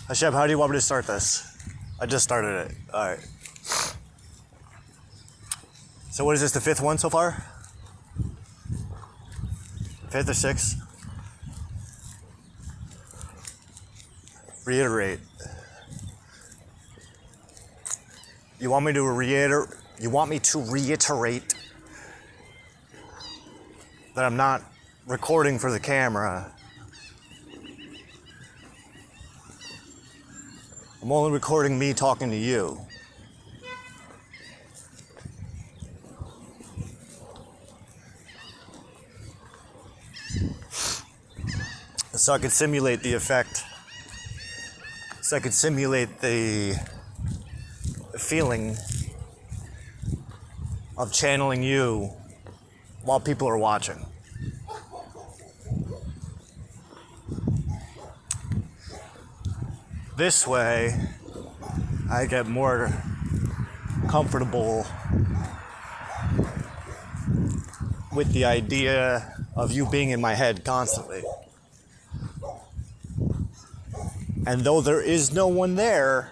Hashem, how do you want me to start this? I just started it. Alright. So what is this, the fifth one so far? Fifth or sixth? Reiterate. You want me to reiterate that I'm not recording for the camera. I'm only recording me talking to you. So I could simulate the effect. So I could simulate the feeling of channeling you while people are watching. This way, I get more comfortable with the idea of you being in my head constantly. And though there is no one there,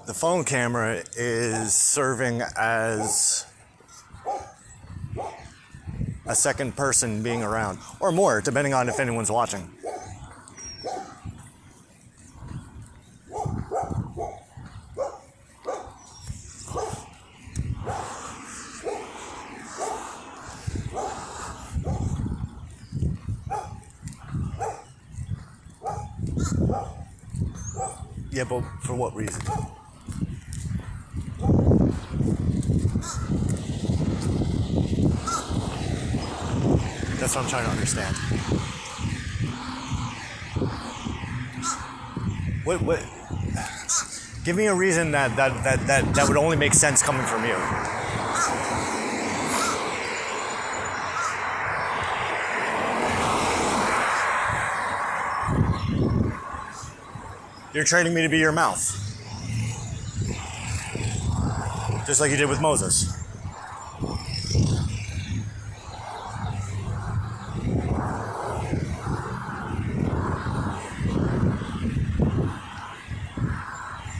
the phone camera is serving as a second person being around, or more, depending on if anyone's watching. Yeah, but for what reason? That's what I'm trying to understand. What? Give me a reason that would only make sense coming from you. You're training me to be your mouth. Just like you did with Moses.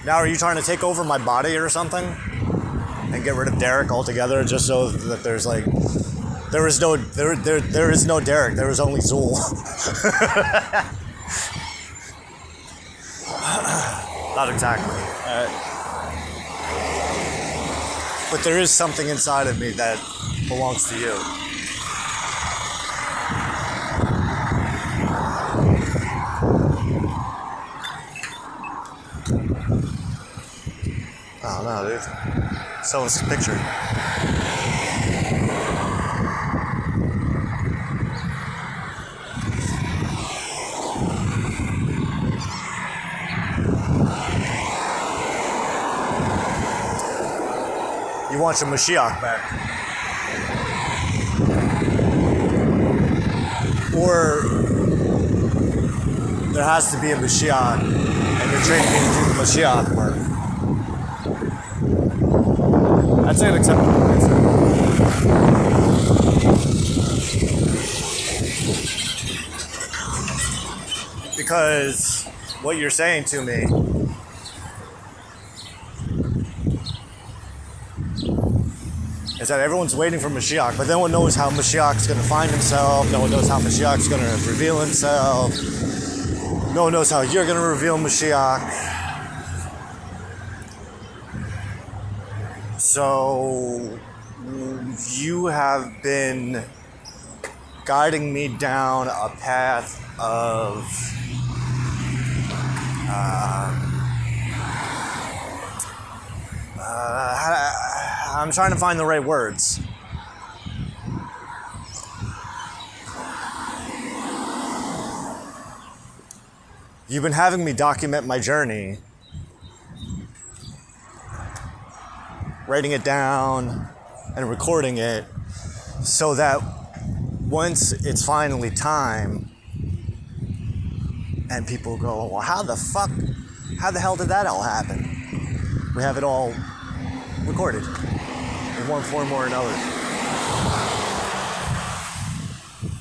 Now, are you trying to take over my body or something? And get rid of Derek altogether just so that there's like... There is no Derek, there is only Zool. Not exactly. But there is something inside of me that belongs to you. I don't know, dude. Someone's picture. You want your Mashiach back. Or there has to be a Mashiach and you're training me to do the Mashiach work. I'd say an acceptable answer. Because what you're saying to me is that everyone's waiting for Mashiach, but no one knows how Mashiach's going to find himself. No one knows how Mashiach's going to reveal himself. No one knows how you're going to reveal Mashiach. So you have been guiding me down a path of I'm trying to find the right words. You've been having me document my journey, writing it down and recording it so that once it's finally time and people go, well, how the hell did that all happen? We have it all recorded in one form or another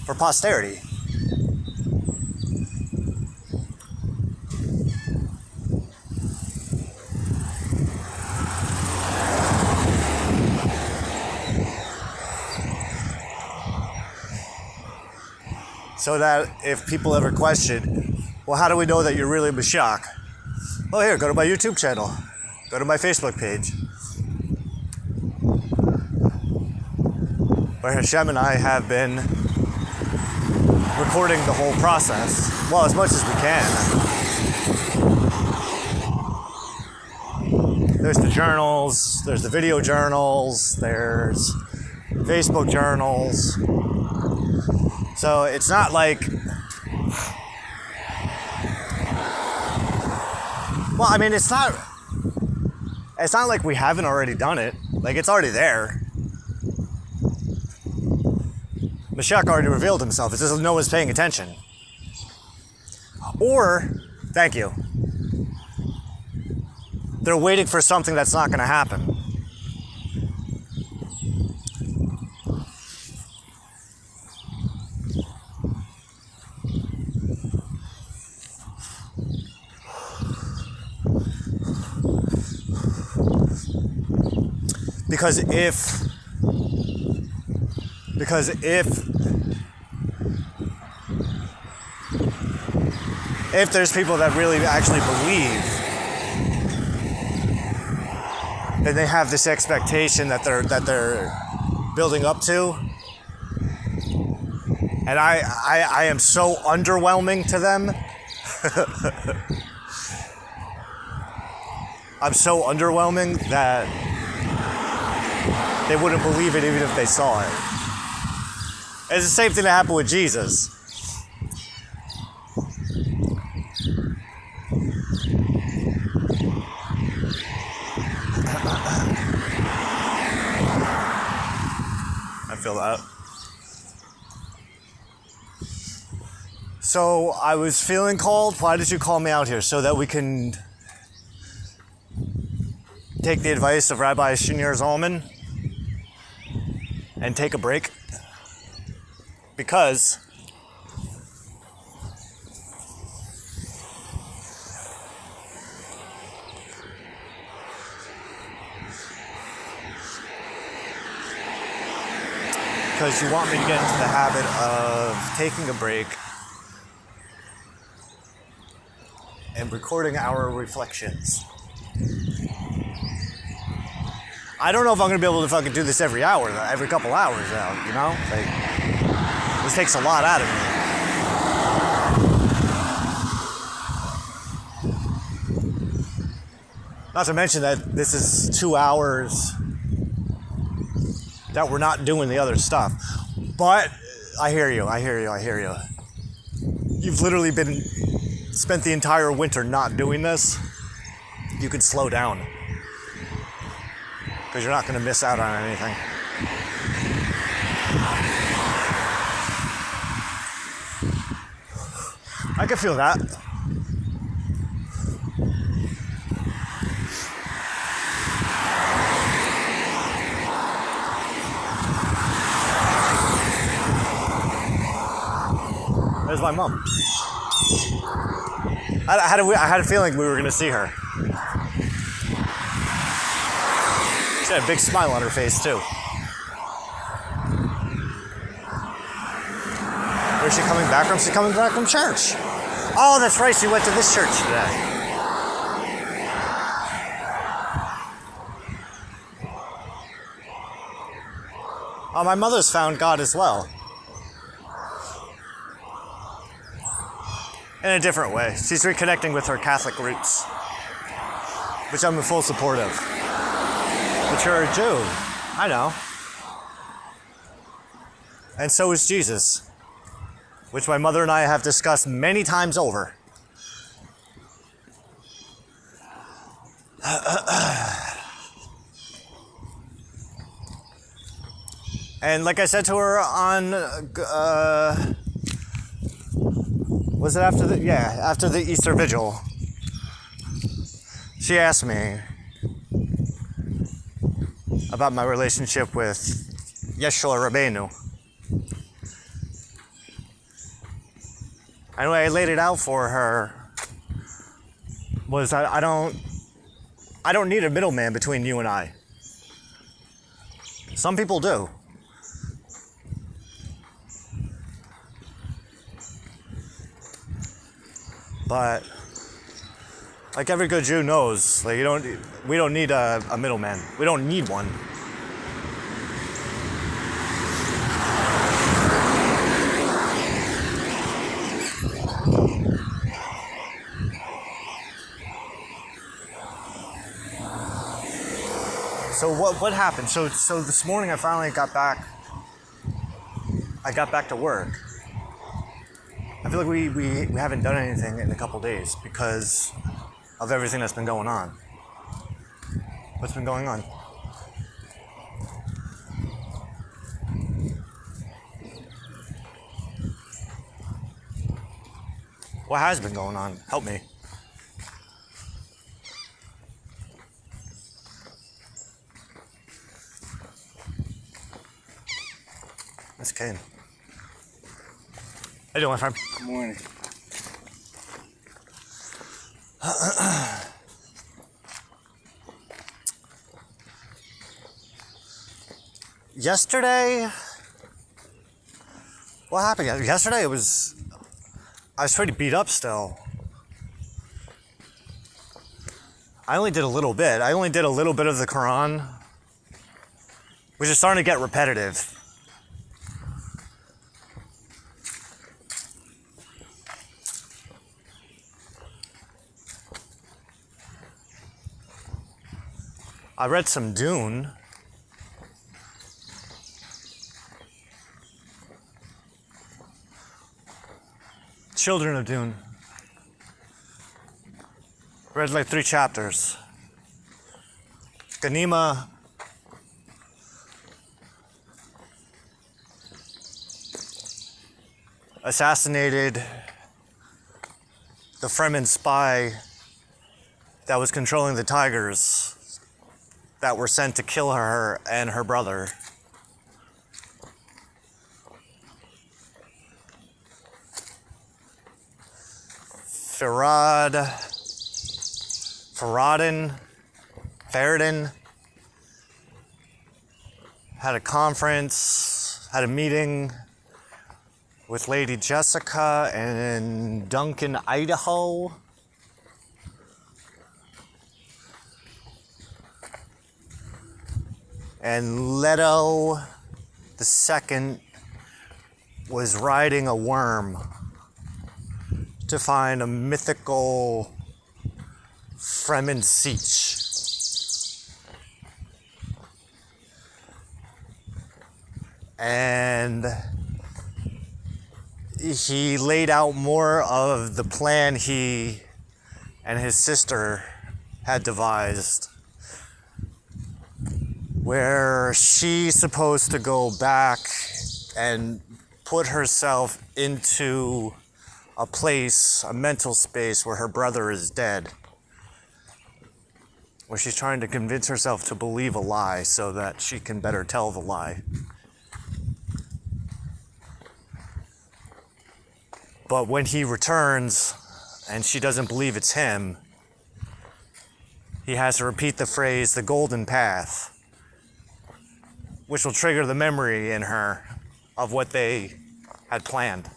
for posterity. so that if people ever question, well, how do we know that you're really Mashiach? Well, here, go to my YouTube channel. Go to my Facebook page. Where Hashem and I have been recording the whole process. Well, as much as we can. There's the journals, there's the video journals, there's Facebook journals. So it's not like... Well, I mean, it's not like we haven't already done it. Like, it's already there. Mashiach already revealed himself. It's just no one's paying attention. Or, thank you, they're waiting for something that's not going to happen. Because if there's people that really actually believe, then they have this expectation that they're building up to, and I am so underwhelming to them. I'm so underwhelming that they wouldn't believe it even if they saw it. It's the same thing that happened with Jesus. I feel that. So I was feeling called. Why did you call me out here? So that we can take the advice of Rabbi Shinir Zalman and take a break, because you want me to get into the habit of taking a break and recording our reflections. I don't know if I'm going to be able to fucking do this every hour, every couple hours out, you know? Like, this takes a lot out of me. Not to mention that this is 2 hours that we're not doing the other stuff. But I hear you. You've literally spent the entire winter not doing this. You could slow down, because you're not going to miss out on anything. I can feel that. There's my mom. I had a feeling we were going to see her. She had a big smile on her face, too. Where's she coming back from? She's coming back from church. Oh, that's right. She went to this church today. Oh, my mother's found God as well. In a different way. She's reconnecting with her Catholic roots, which I'm in full support of. But you're a Jew. I know. And so is Jesus, which my mother and I have discussed many times over. And like I said to her on, was it after the Easter Vigil? She asked me about my relationship with Yeshua Rabbeinu. And the way I laid it out for her was I don't need a middleman between you and I. Some people do. But like every good Jew knows, like we don't need a middleman. We don't need one. So what happened? So this morning I finally got back. I got back to work. I feel like we haven't done anything in a couple days because of everything that's been going on. What's been going on? What has been going on? Help me. That's Kane. How you doing, my friend? Good morning. Yesterday, what happened? Yesterday I was pretty beat up still. I only did a little bit. I only did a little bit of the Quran, which is starting to get repetitive. I read some Dune. Children of Dune. Read like 3 chapters. Ganima. Assassinated the Fremen spy that was controlling the tigers that were sent to kill her and her brother. Faradin had a conference, had a meeting with Lady Jessica in Duncan, Idaho. And Leto II was riding a worm to find a mythical Fremen siege. And he laid out more of the plan he and his sister had devised, where she's supposed to go back and put herself into a place, a mental space where her brother is dead, where she's trying to convince herself to believe a lie so that she can better tell the lie. But when he returns and she doesn't believe it's him, he has to repeat the phrase, the golden path, which will trigger the memory in her of what they had planned.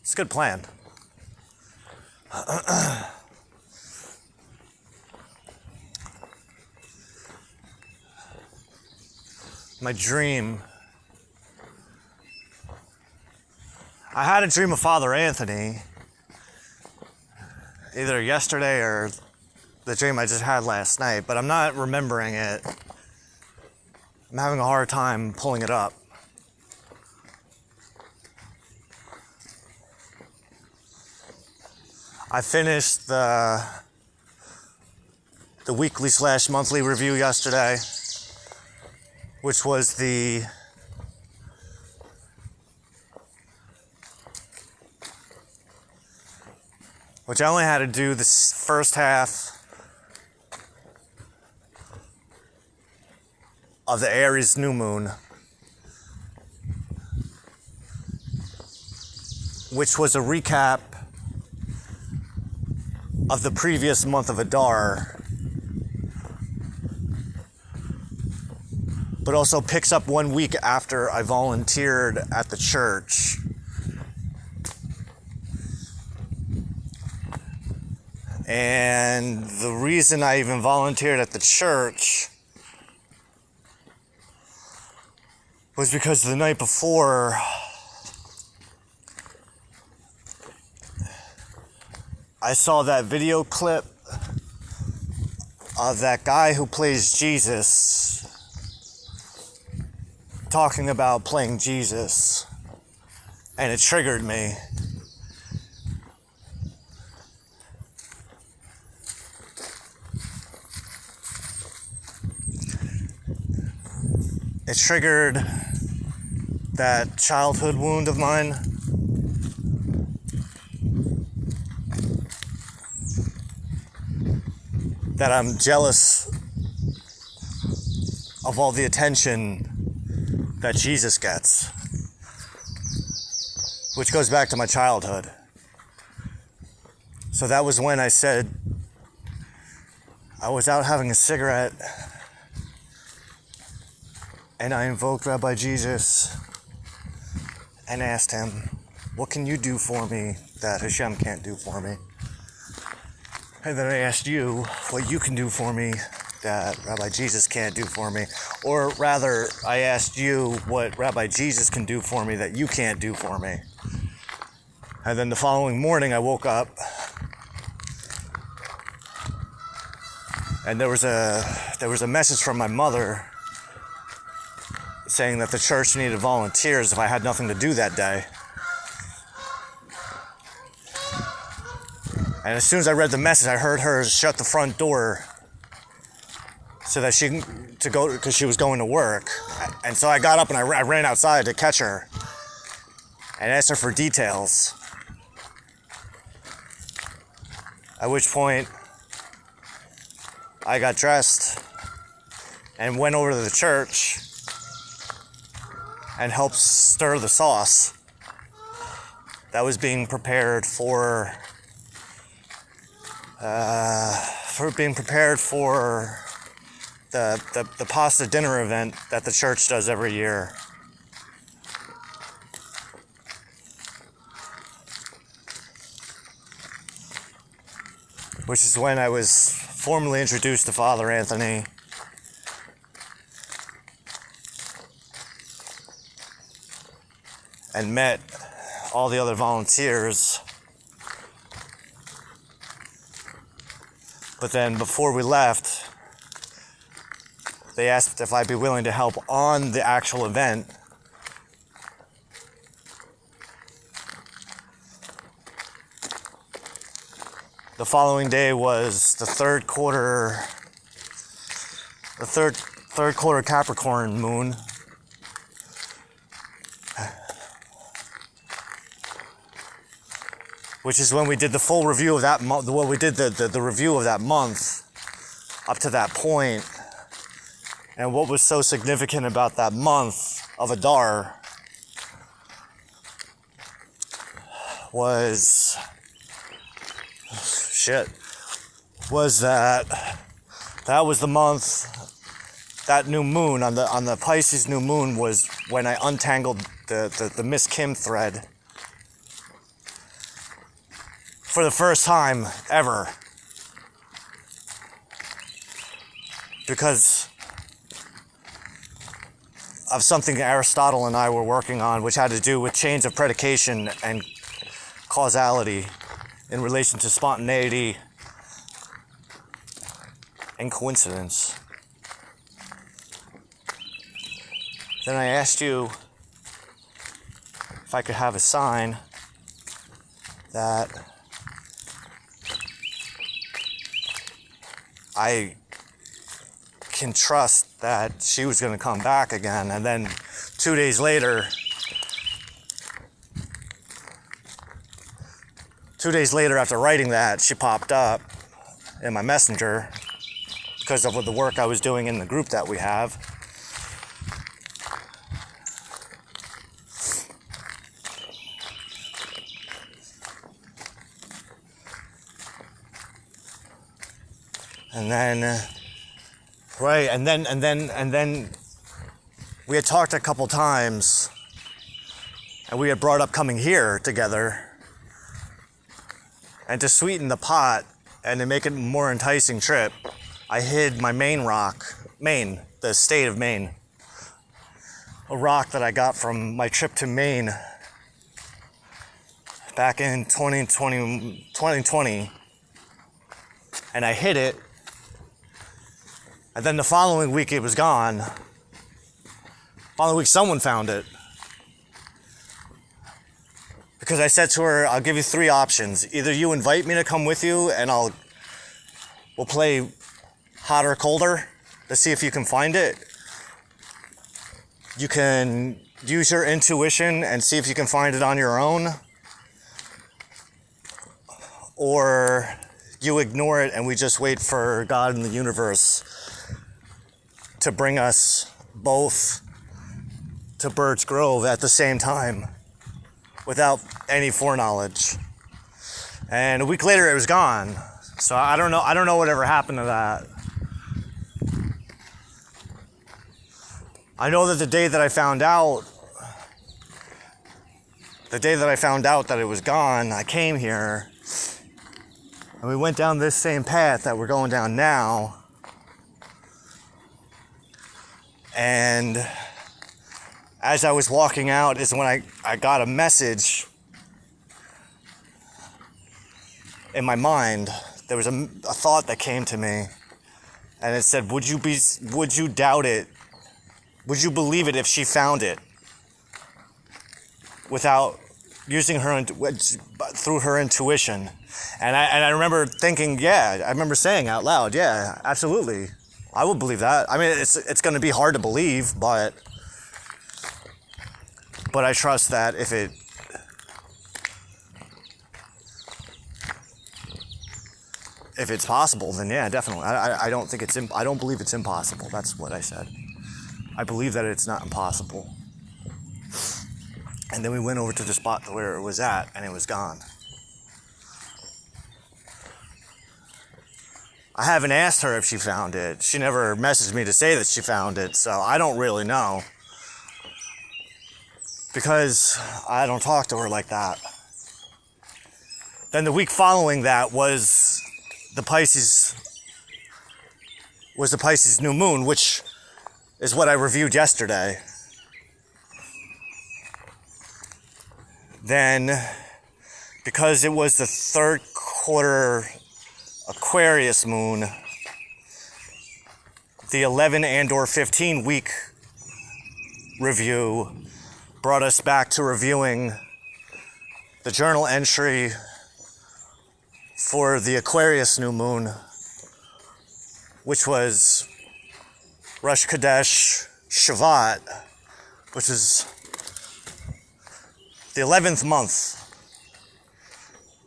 It's a good plan. My dream. I had a dream of Father Anthony, either yesterday or the dream I just had last night, but I'm not remembering it. I'm having a hard time pulling it up. I finished the weekly / monthly review yesterday, which was which I only had to do the first half of the Aries new moon, which was a recap of the previous month of Adar, but also picks up 1 week after I volunteered at the church. And the reason I even volunteered at the church was because the night before, I saw that video clip of that guy who plays Jesus talking about playing Jesus, and it triggered me. It triggered that childhood wound of mine. That I'm jealous of all the attention that Jesus gets, which goes back to my childhood. So that was when I said, I was out having a cigarette and I invoked Rabbi Jesus and asked him, what can you do for me that Hashem can't do for me? And then I asked you what you can do for me that Rabbi Jesus can't do for me. Or rather, I asked you what Rabbi Jesus can do for me that you can't do for me. And then the following morning I woke up and there was a message from my mother saying that the church needed volunteers if I had nothing to do that day. And as soon as I read the message, I heard her shut the front door so that to go, because she was going to work. And so I got up and I ran outside to catch her and asked her for details. At which point, I got dressed and went over to the church and helped stir the sauce that was being prepared for the pasta dinner event that the church does every year. Which is when I was formally introduced to Father Anthony. And met all the other volunteers. But then before we left, they asked if I'd be willing to help on the actual event. The following day was the third quarter Capricorn moon. Which is when we did the full review of that month, well, we did the review of that month up to that point. And what was so significant about that month of Adar was that was the month, that new moon, on the Pisces new moon was when I untangled the Miss Kim thread. For the first time ever. Because of something Aristotle and I were working on, which had to do with chains of predication and causality in relation to spontaneity and coincidence. Then I asked you if I could have a sign that I can trust that she was going to come back again. And then 2 days later after writing that, she popped up in my messenger because of the work I was doing in the group that we have. And then, right, and then we had talked a couple times, and we had brought up coming here together. And to sweeten the pot and to make it a more enticing trip, I hid my Maine, the state of Maine. A rock that I got from my trip to Maine back in 2020. And I hid it. And then the following week it was gone. Following week someone found it. Because I said to her, I'll give you 3 options. Either you invite me to come with you and we'll play hot or colder to see if you can find it. You can use your intuition and see if you can find it on your own. Or you ignore it and we just wait for God and the universe to bring us both to Birch Grove at the same time, without any foreknowledge. And a week later it was gone. So I don't know whatever happened to that. I know that the day that I found out that it was gone, I came here and we went down this same path that we're going down now. And as I was walking out is when I got a message in my mind. There was a thought that came to me, and it said, would you doubt it? Would you believe it if she found it without using through her intuition? And I remember thinking, yeah, I remember saying out loud, yeah, absolutely. I would believe that. I mean, it's going to be hard to believe, but I trust that if it's possible, then yeah, definitely. I don't believe it's impossible. That's what I said. I believe that it's not impossible. And then we went over to the spot where it was at, and it was gone. I haven't asked her if she found it. She never messaged me to say that she found it, so I don't really know. Because I don't talk to her like that. Then the week following that was the Pisces new moon, which is what I reviewed yesterday. Then, because it was the 3rd quarter Aquarius moon, the 11 and/or 15 week review brought us back to reviewing the journal entry for the Aquarius new moon, which was Rosh Chodesh Shavat, which is the 11th month.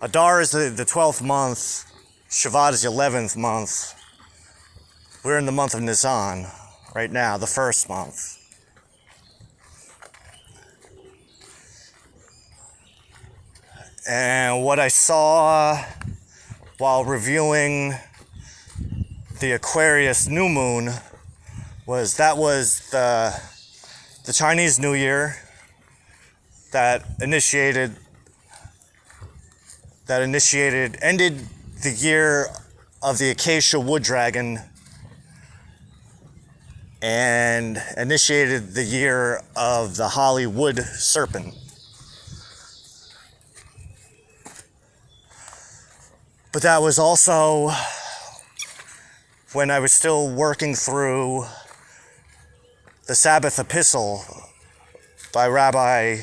Adar is the 12th month. Shavat is the 11th month. We're in the month of Nisan right now, the 1st month. And what I saw while reviewing the Aquarius new moon was the Chinese New Year that ended the year of the Acacia wood dragon and initiated the year of the Hollywood serpent. But that was also when I was still working through the Sabbath Epistle by Rabbi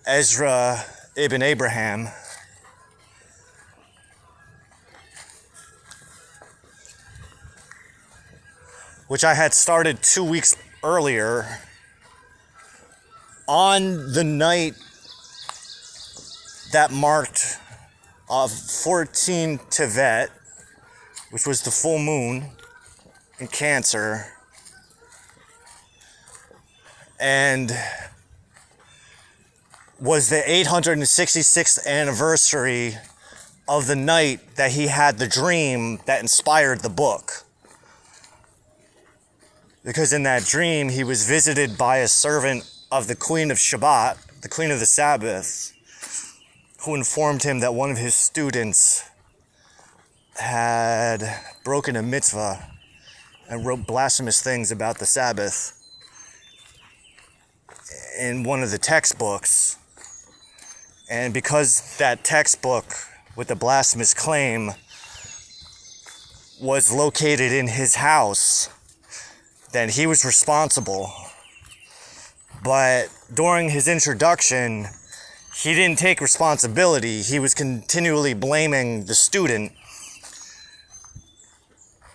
Ezra ibn Abraham. Which I had started 2 weeks earlier on the night that marked 14 Tevet, which was the full moon in Cancer, and was the 866th anniversary of the night that he had the dream that inspired the book. because in that dream he was visited by a servant of the Queen of Shabbat, the Queen of the Sabbath, who informed him that one of his students had broken a mitzvah and wrote blasphemous things about the Sabbath in one of the textbooks. And because that textbook with the blasphemous claim was located in his house, then he was responsible. But during his introduction, he didn't take responsibility. He was continually blaming the student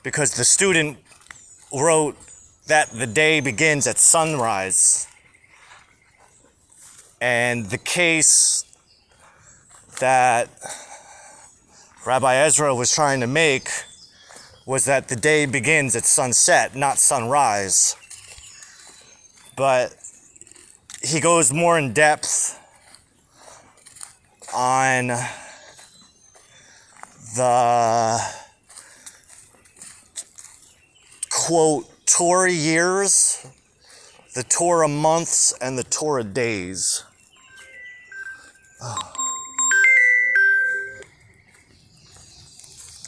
because the student wrote that the day begins at sunrise. And the case that Rabbi Ezra was trying to make was that the day begins at sunset, not sunrise. But he goes more in depth on the quote Torah years, the Torah months, and the Torah days. Oh.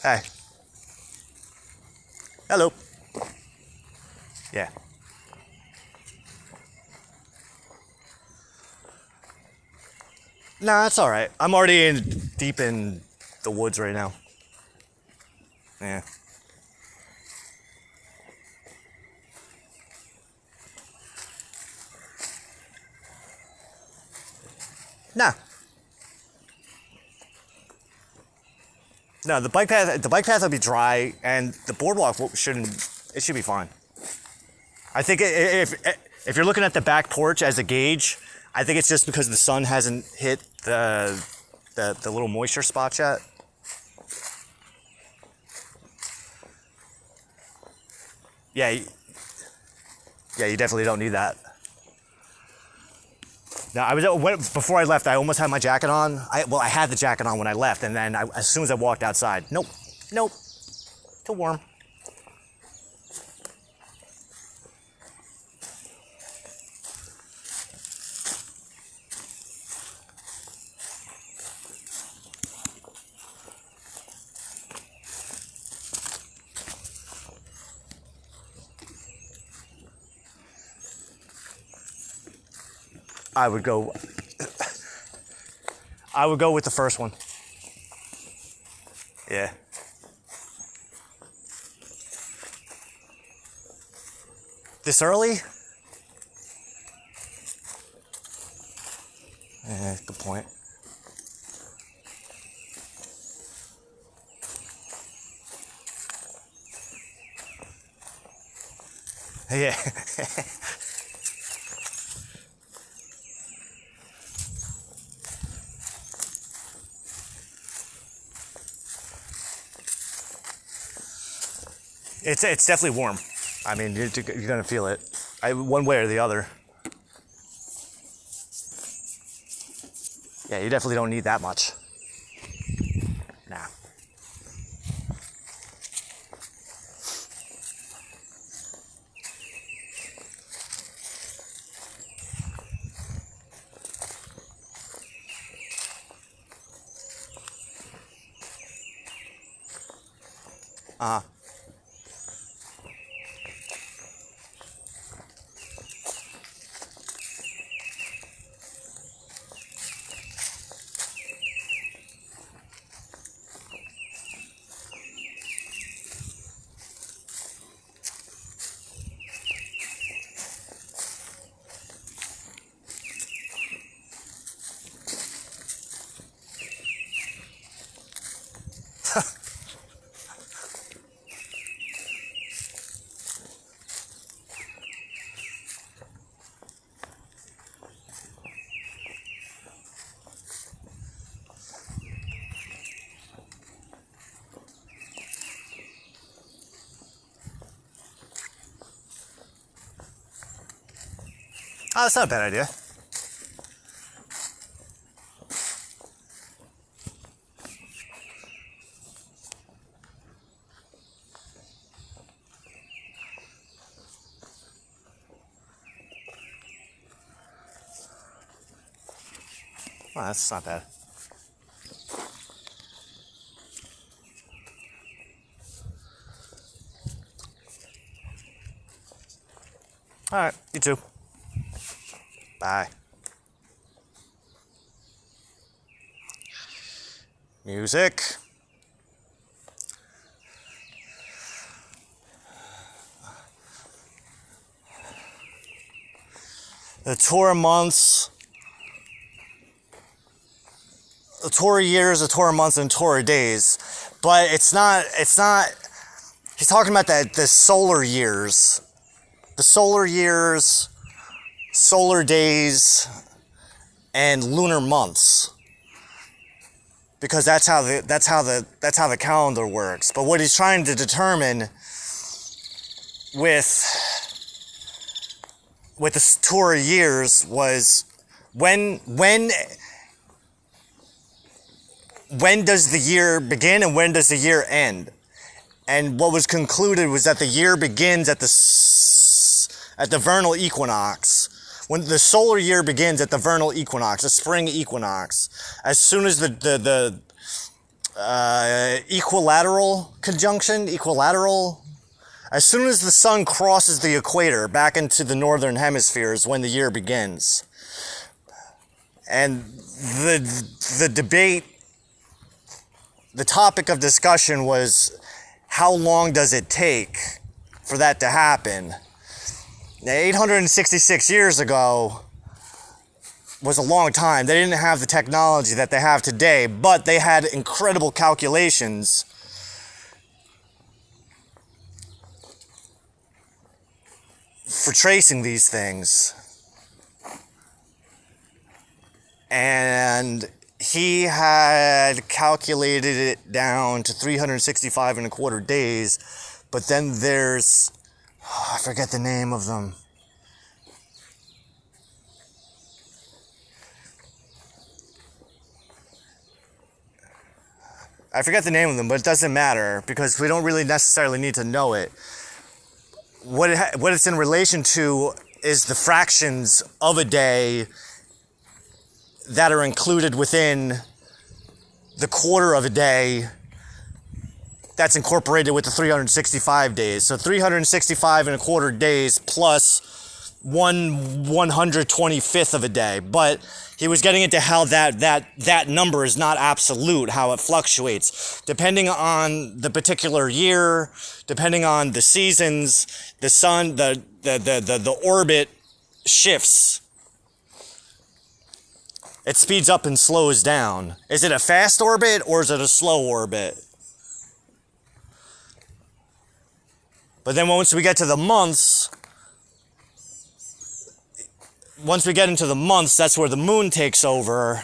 Hey. Hello. Yeah. Nah, it's all right. I'm already deep in the woods right now. Yeah. Nah. No, the bike path will be dry, and the boardwalk should be fine. I think if you're looking at the back porch as a gauge, I think it's just because the sun hasn't hit the little moisture spots yet. Yeah, you definitely don't need that. Now, before I left, I almost had my jacket on. I had the jacket on when I left, and then as soon as I walked outside, nope, too warm. I would go with the first one. Yeah. This early? Yeah, good point. Yeah. It's definitely warm. I mean, you're gonna feel it, one way or the other. Yeah, you definitely don't need that much. Nah. Oh, that's not a bad idea. Oh, that's not bad. All right, you too. Bye. Music. The Torah months, the Torah years, the Torah months, and Torah days. But it's not, he's talking about the solar years. The solar years, solar days, and lunar months. Because that's how the calendar works. But what he's trying to determine with the Torah years was when does the year begin and when does the year end? And what was concluded was that the year begins at the vernal equinox. When the solar year begins at the vernal equinox, the spring equinox, as soon as the equilateral conjunction, as soon as the sun crosses the equator back into the northern hemisphere is when the year begins. And the debate, the topic of discussion was, how long does it take for that to happen? Now, 866 years ago was a long time. They didn't have the technology that they have today, but they had incredible calculations for tracing these things. And he had calculated it down to 365 and a quarter days, but then there's, I forget the name of them. But it doesn't matter because we don't really necessarily need to know it. What it's in relation to is the fractions of a day that are included within the quarter of a day that's incorporated with the 365 days. So 365 and a quarter days plus 1/125th of a day. But he was getting into how that number is not absolute, how it fluctuates. Depending on the particular year, depending on the seasons, the sun, the orbit shifts. It speeds up and slows down. Is it a fast orbit or is it a slow orbit? But then once we get to the months, that's where the moon takes over.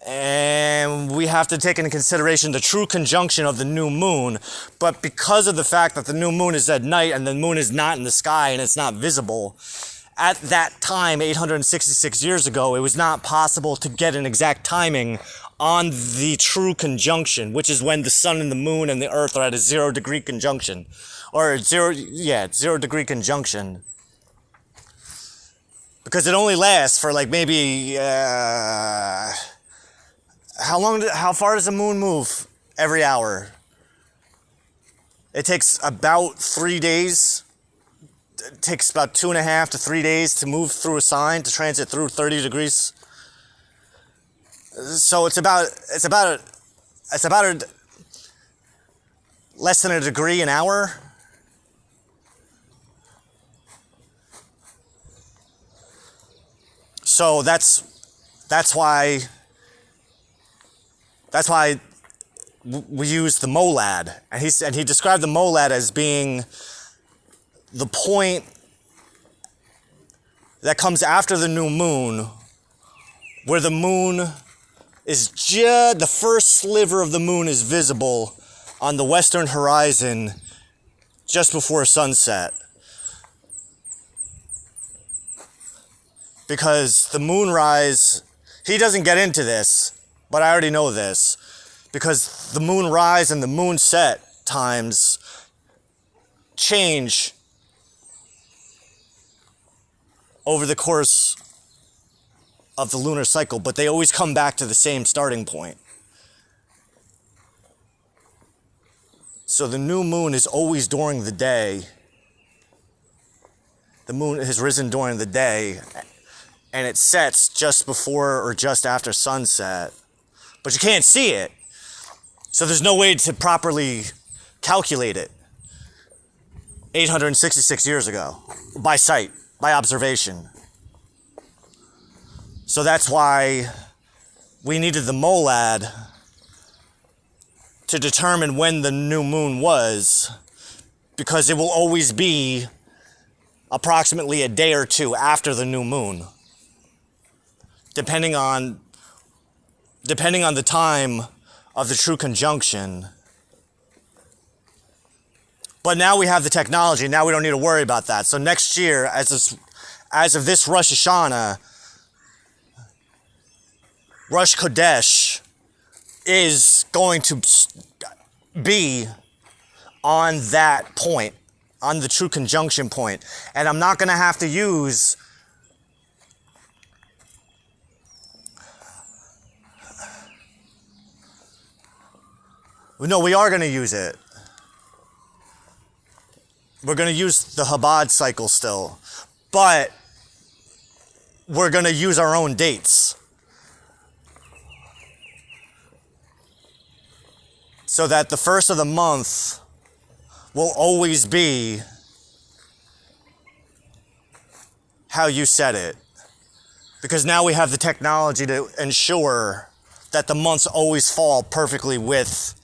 And we have to take into consideration the true conjunction of the new moon. But because of the fact that the new moon is at night and the moon is not in the sky and it's not visible, at that time, 866 years ago, it was not possible to get an exact timing on the true conjunction, which is when the sun and the moon and the earth are at a 0 degree conjunction. Or 0 degree conjunction. Because it only lasts for like maybe, how far does the moon move every hour? It takes about 3 days. It takes about 2.5 to 3 days to move through a sign, to transit through 30 degrees. So it's about less than a degree an hour. So that's why we use the molad, and he described the molad as being the point that comes after the new moon, where the moon is just, the first sliver of the moon is visible on the western horizon just before sunset. Because the moonrise, he doesn't get into this, but I already know this, because the moonrise and the moonset times change over the course of the lunar cycle, but they always come back to the same starting point. So the new moon is always during the day. The moon has risen during the day, and it sets just before or just after sunset. But you can't see it. So there's no way to properly calculate it 866 years ago by sight, by observation. So that's why we needed the molad to determine when the new moon was, because it will always be approximately a day or two after the new moon, depending on the time of the true conjunction. But now we have the technology. Now we don't need to worry about that. So next year, as of this Rosh Hashanah, Rosh Chodesh is going to be on that point, on the true conjunction point. And I'm not going to have to use no, we are going to use it. We're going to use the Chabad cycle still, but we're going to use our own dates. So that the first of the month will always be how you said it. Because now we have the technology to ensure that the months always fall perfectly with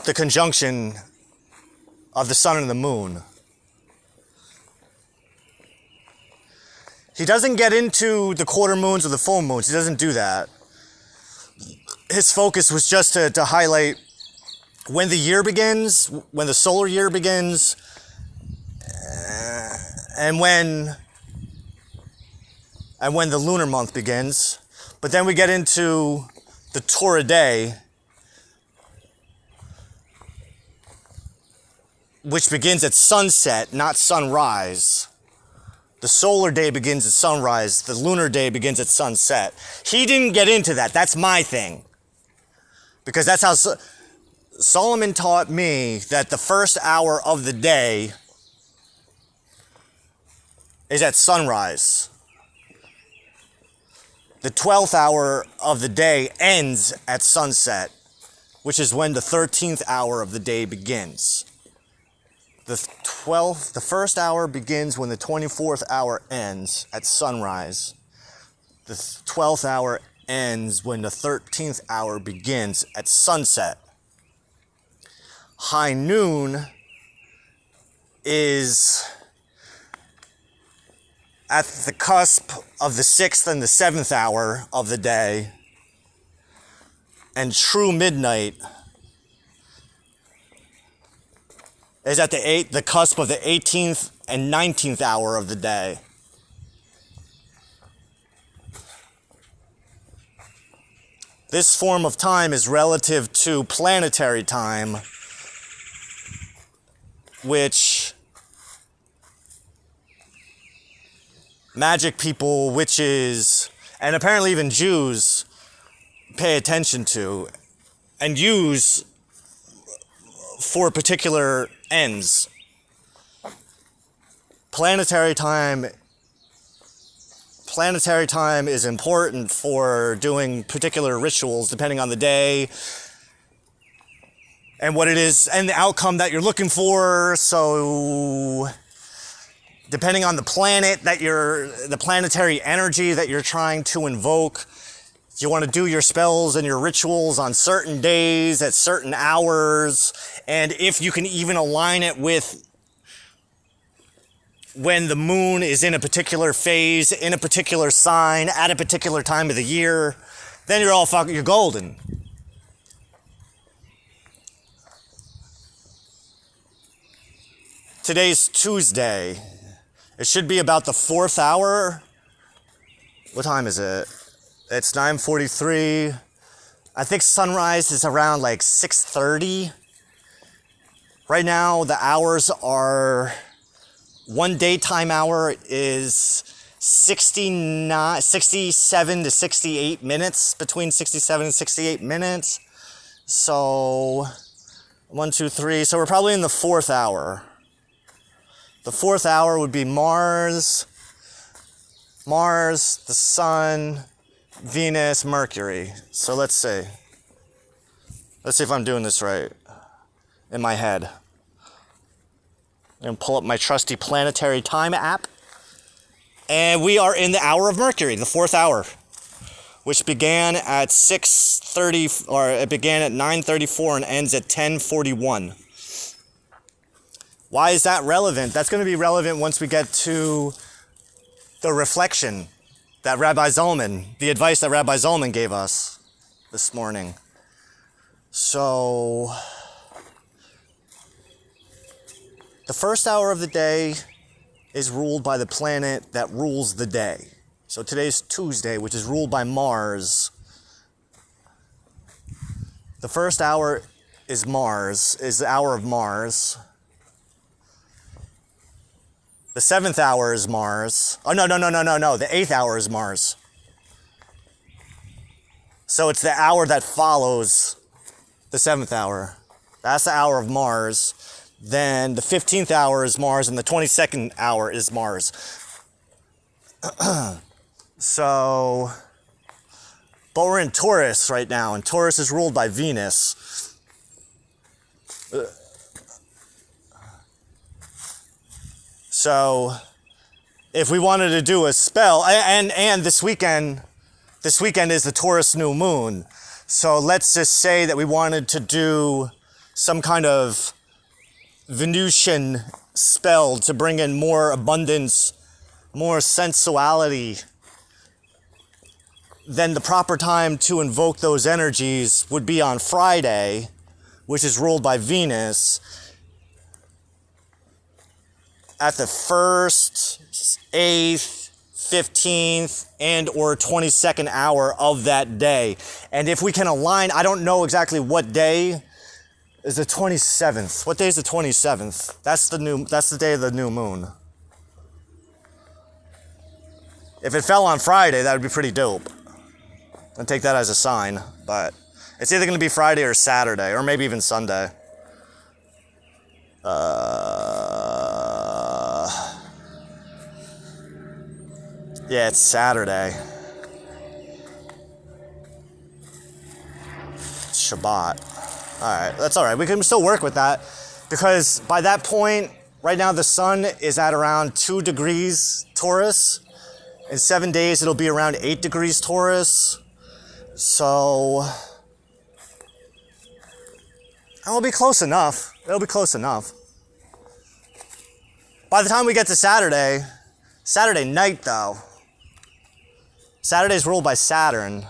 the conjunction of the sun and the moon. He doesn't get into the quarter moons or the full moons. He doesn't do that. His focus was just to highlight when the year begins, when the solar year begins, and when the lunar month begins. But then we get into the Torah day, which begins at sunset, not sunrise. The solar day begins at sunrise. The lunar day begins at sunset. He didn't get into that. That's my thing. Because that's how Solomon taught me that the first hour of the day is at sunrise. The 12th hour of the day ends at sunset, which is when the 13th hour of the day begins. The first hour begins when the 24th hour ends at sunrise. The 12th hour ends when the 13th hour begins at sunset. High noon is at the cusp of the 6th and the 7th hour of the day. And true midnight is at the cusp of the 18th and 19th hour of the day. This form of time is relative to planetary time, which magic people, witches, and apparently even Jews pay attention to and use for particular ends. Planetary time is important for doing particular rituals depending on the day and what it is and the outcome that you're looking for. So depending on the planet the planetary energy that you're trying to invoke, you want to do your spells and your rituals on certain days at certain hours, and if you can even align it with when the moon is in a particular phase, in a particular sign, at a particular time of the year, then you're golden. Today's Tuesday. It should be about the 4th hour. What time is it? It's 9:43. I think sunrise is around like 6:30. Right now, the hours are One daytime hour is 67 to 68 minutes, between 67 and 68 minutes. So 1, 2, 3. So we're probably in the 4th hour. The 4th hour would be Mars, the Sun, Venus, Mercury. So let's see. Let's see if I'm doing this right in my head. I'm going to pull up my trusty planetary time app. And we are in the hour of Mercury, the 4th hour, which began at 6:30, or it began at 9:34 and ends at 10:41. Why is that relevant? That's going to be relevant once we get to the reflection that Rabbi Zalman, the advice that Rabbi Zalman gave us this morning. So, the first hour of the day is ruled by the planet that rules the day. So today's Tuesday, which is ruled by Mars. The first hour is Mars, is the hour of Mars. The 7th hour is Mars. Oh, no. The 8th hour is Mars. So it's the hour that follows the 7th hour. That's the hour of Mars. Then the 15th hour is Mars, and the 22nd hour is Mars. So, but we're in Taurus right now, and Taurus is ruled by Venus. So, if we wanted to do a spell, and this weekend is the Taurus new moon. So let's just say that we wanted to do some kind of Venusian spell to bring in more abundance, more sensuality, then the proper time to invoke those energies would be on Friday, which is ruled by Venus, at the 1st, 8th, 15th, and or 22nd hour of that day. And if we can align, I don't know exactly what day is the 27th. What day is the 27th? That's the day of the new moon. If it fell on Friday, that would be pretty dope. I'll take that as a sign, but it's either going to be Friday or Saturday, or maybe even Sunday. Yeah, it's Saturday. It's Shabbat. Alright, that's alright. We can still work with that, because by that point, right now the sun is at around 2 degrees Taurus. In 7 days, it'll be around 8 degrees Taurus. So, it'll be close enough. It'll be close enough. By the time we get to Saturday night though, Saturday's ruled by Saturn.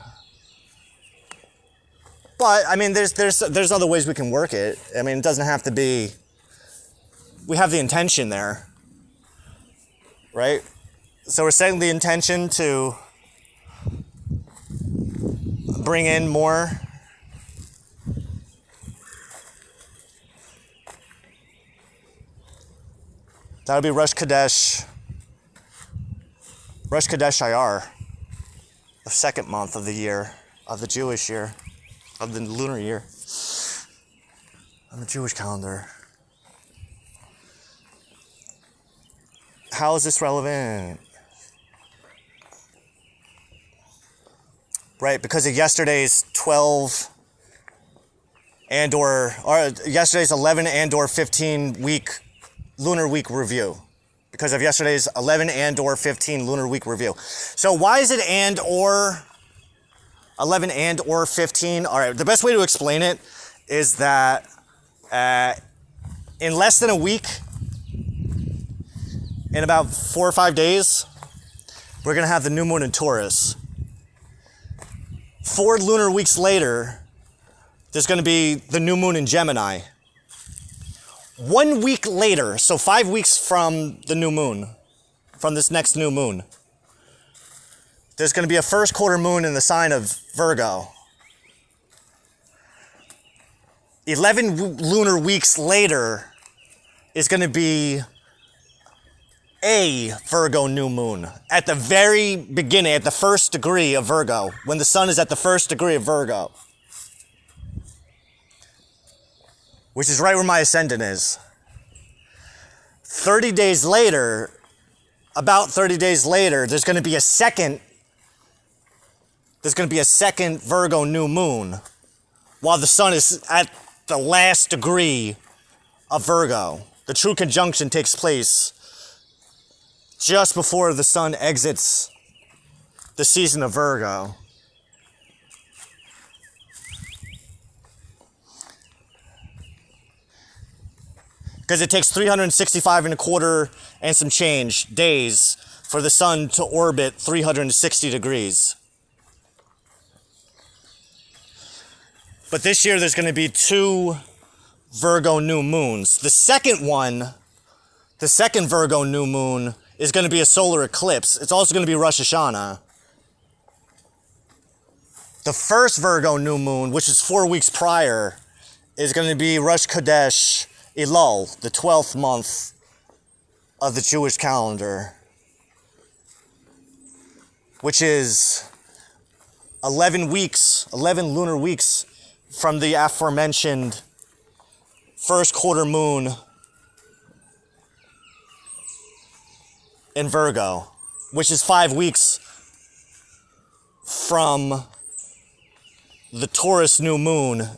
But, I mean, there's other ways we can work it. I mean, it doesn't have to be, we have the intention there, right? So we're setting the intention to bring in more. That'll be Rosh Chodesh Iyar, the 2nd month of the year, of the Jewish year, of the lunar year, on the Jewish calendar. How is this relevant? Right, because of yesterday's 12 or yesterday's 11 and or 15 week lunar week review. Because of yesterday's 11 and or 15 lunar week review. So why is it and or 11 and or 15? All right, the best way to explain it is that in less than a week, in about 4 or 5 days, we're going to have the new moon in Taurus. 4 lunar weeks later, there's going to be the new moon in Gemini. 1 week later, so 5 weeks from the new moon, from this next new moon, there's going to be a first quarter moon in the sign of Virgo. 11 lunar weeks later is going to be a Virgo new moon. At the very beginning, at the first degree of Virgo, when the sun is at the first degree of Virgo, which is right where my ascendant is. 30 days later, about 30 days later, there's going to be a second Virgo new moon while the sun is at the last degree of Virgo. The true conjunction takes place just before the sun exits the season of Virgo. Because it takes 365 and a quarter and some change days for the sun to orbit 360 degrees. But this year there's going to be 2 Virgo new moons. The second Virgo new moon is going to be a solar eclipse. It's also going to be Rosh Hashanah. The first Virgo new moon, which is 4 weeks prior, is going to be Rosh Chodesh Elul, the 12th month of the Jewish calendar, which is 11 lunar weeks from the aforementioned first quarter moon in Virgo, which is 5 weeks from the Taurus new moon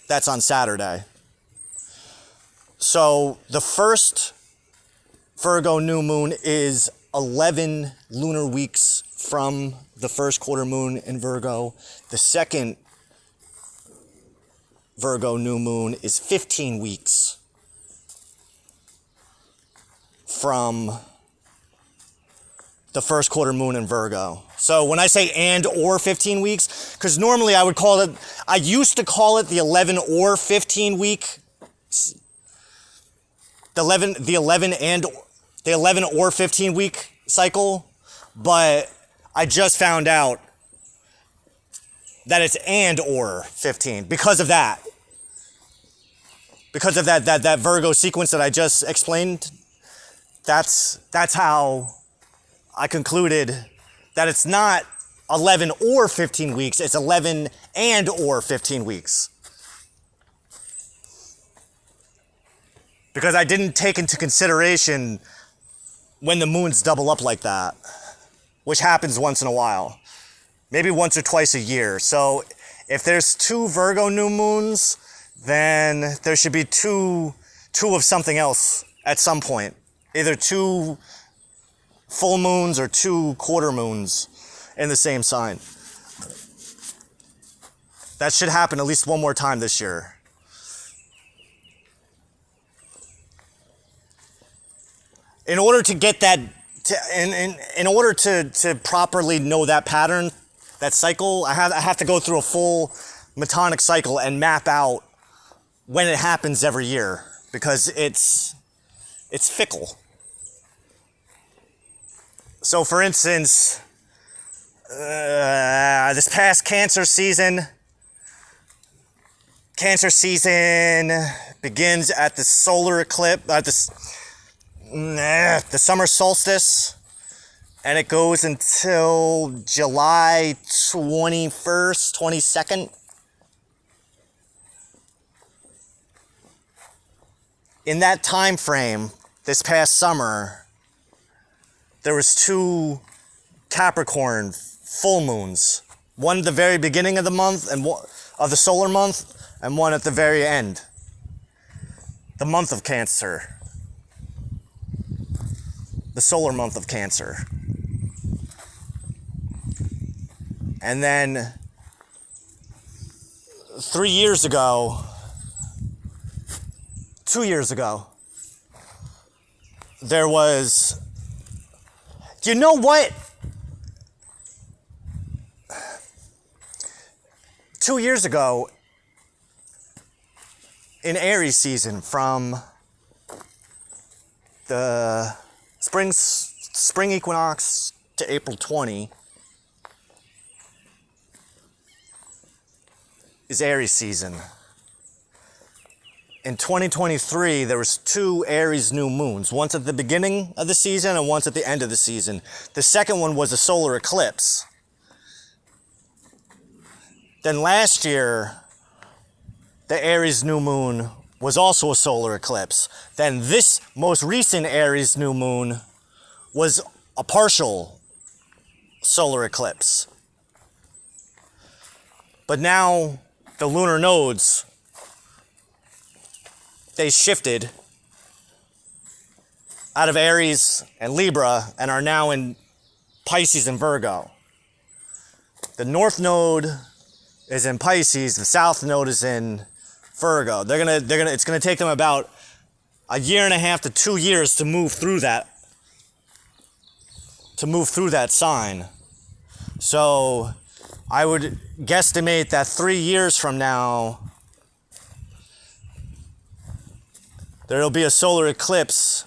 that's on Saturday. So the first Virgo new moon is 11 lunar weeks from the first quarter moon in Virgo. The second Virgo new moon is 15 weeks from the first quarter moon in Virgo. So when I say and or 15 weeks, because normally I used to call it the 11 or 15 week, the 11 or 15 week cycle, but I just found out that it's and or 15 because of that. Because of that Virgo sequence that I just explained. That's how I concluded that it's not 11 or 15 weeks, it's 11 and or 15 weeks. Because I didn't take into consideration when the moons double up like that, which happens once in a while, maybe once or twice a year. So if there's 2 Virgo new moons, then there should be two of something else at some point. Either 2 full moons or 2 quarter moons in the same sign. That should happen at least one more time this year. In order to get that, in order to properly know that pattern, that cycle, I have to go through a full metonic cycle and map out when it happens every year, because it's fickle. So for instance, this past Cancer season begins at the solar eclipse, at the summer solstice, and it goes until July 21st, 22nd. In that time frame, this past summer, there was 2 Capricorn full moons. One at the very beginning of the month and of the solar month, and one at the very end. The month of Cancer. The solar month of Cancer. And then 2 years ago, there was, you know what? 2 years ago, in Aries season, from the spring equinox to April 20, is Aries season. in 2023, there was 2 Aries new moons, once at the beginning of the season and once at the end of the season. The second one was a solar eclipse. Then last year, the Aries new moon was also a solar eclipse. Then this most recent Aries new moon was a partial solar eclipse. But now the lunar nodes, they shifted out of Aries and Libra and are now in Pisces and Virgo. The north node is in Pisces, the south node is in Virgo. It's gonna take them about a year and a half to 2 years to move through that sign. So I would guesstimate that 3 years from now, there'll be a solar eclipse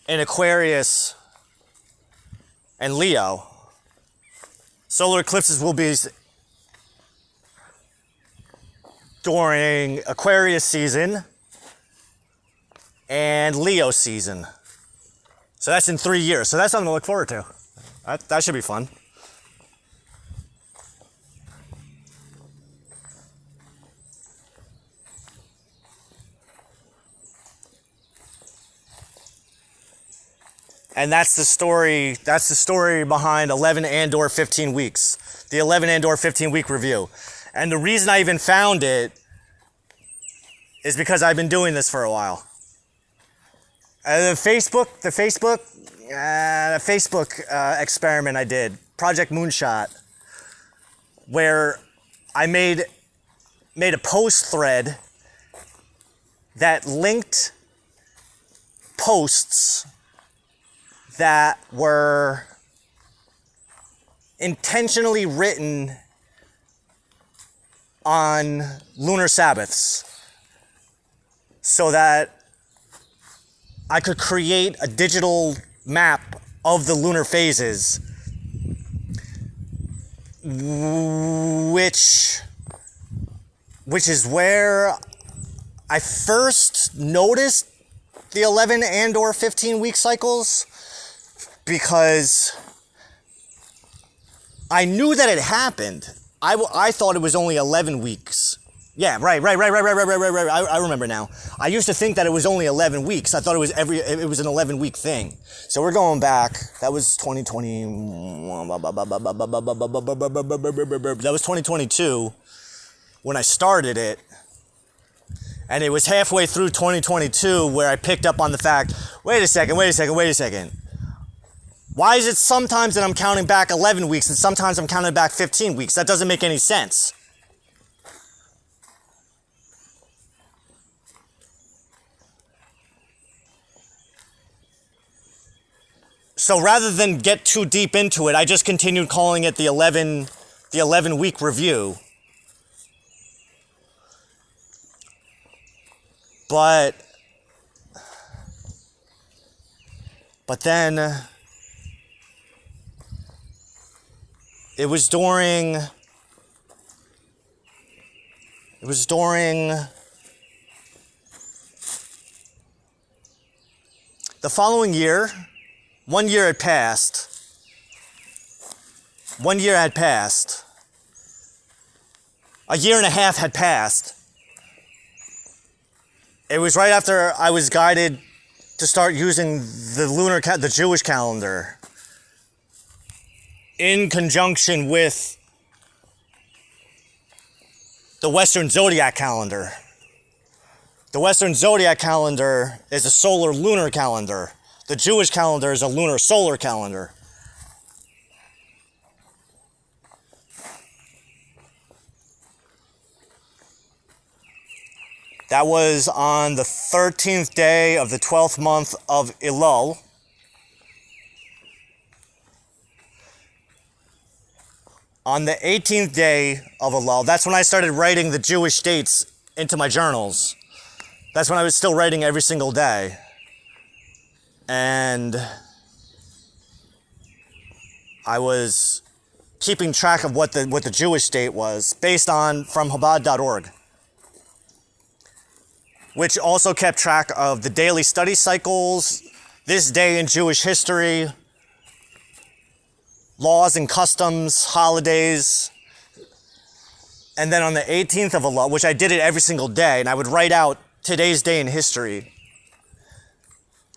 in Aquarius and Leo. Solar eclipses will be during Aquarius season and Leo season. So that's in 3 years. So that's something to look forward to. That should be fun. And that's the story behind 11 and/or 15 weeks. The 11 and/or 15 week review. And the reason I even found it is because I've been doing this for a while. The Facebook experiment I did, Project Moonshot, where I made a post thread that linked posts that were intentionally written on lunar Sabbaths so that I could create a digital map of the lunar phases, which is where I first noticed the 11 and/or 15 week cycles, because I knew that it happened. I thought it was only 11 weeks. Yeah, right. I remember now. I used to think that it was only 11 weeks. I thought it was an 11 week thing. So we're going back. That was 2020. That was 2022 when I started it. And it was halfway through 2022 where I picked up on the fact, wait a second. Why is it sometimes that I'm counting back 11 weeks and sometimes I'm counting back 15 weeks? That doesn't make any sense. So rather than get too deep into it, I just continued calling it the 11 week review. But then it was during the following year. 1 year had passed. 1 year had passed. A year and a half had passed. It was right after I was guided to start using the Jewish calendar in conjunction with the Western Zodiac calendar. The Western Zodiac calendar is a solar lunar calendar. The Jewish calendar is a lunar solar calendar. That was on the 13th day of the 12th month of Elul. On the 18th day of Elul, that's when I started writing the Jewish dates into my journals. That's when I was still writing every single day. And I was keeping track of what the Jewish date was based on from Chabad.org. which also kept track of the daily study cycles, this day in Jewish history, laws and customs, holidays. And then on the 18th of Elul, which I did it every single day, and I would write out today's day in history,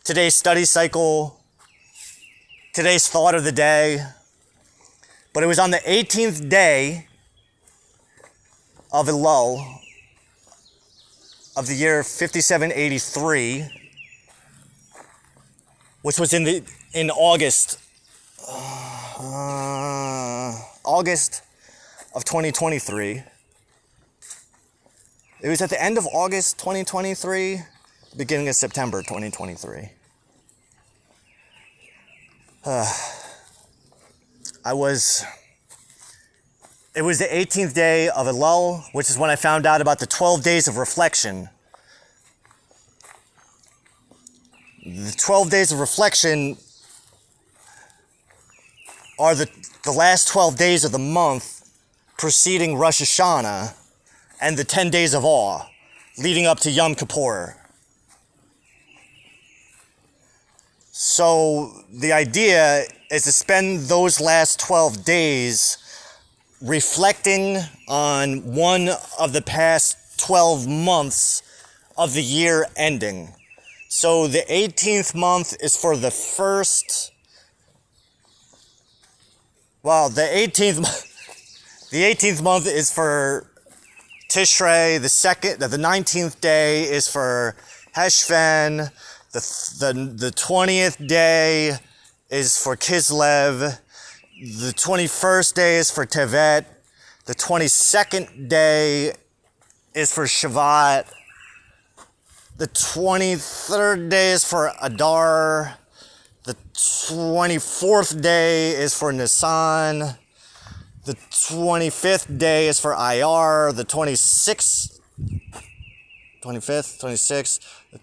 today's study cycle, today's thought of the day. But it was on the 18th day of Elul of the year 5783, which was in August of 2023. It was at the end of August 2023, beginning of September 2023. It was the 18th day of Elul, which is when I found out about the 12 days of reflection. The 12 days of reflection are the last 12 days of the month preceding Rosh Hashanah and the 10 days of awe leading up to Yom Kippur. So the idea is to spend those last 12 days reflecting on one of the past 12 months of the year ending. So the 18th month is for the first, well, the 18th month is for Tishrei, the 19th day is for Heshvan, the 20th day is for Kislev, the 21st day is for Tevet, the 22nd day is for Shavat, the 23rd day is for Adar, the 24th day is for Nisan, the 25th day is for Iyar, the 26th, 25th, 26th, the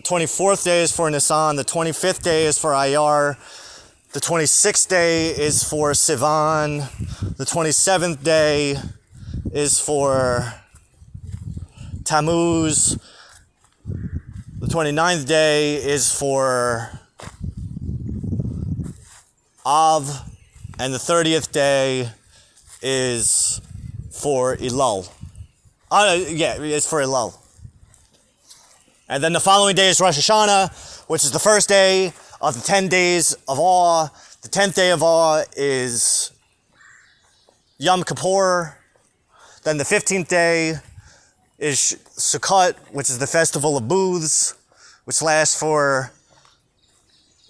24th day is for Nisan, the 25th day is for Iyar, the 26th day is for Sivan, the 27th day is for Tammuz, the 29th day is for Av, and the 30th day is for Elul. It's for Elul. And then the following day is Rosh Hashanah, which is the first day of the 10 days of awe. The 10th day of awe is Yom Kippur. Then the 15th day is Sukkot, which is the festival of booths, which lasts for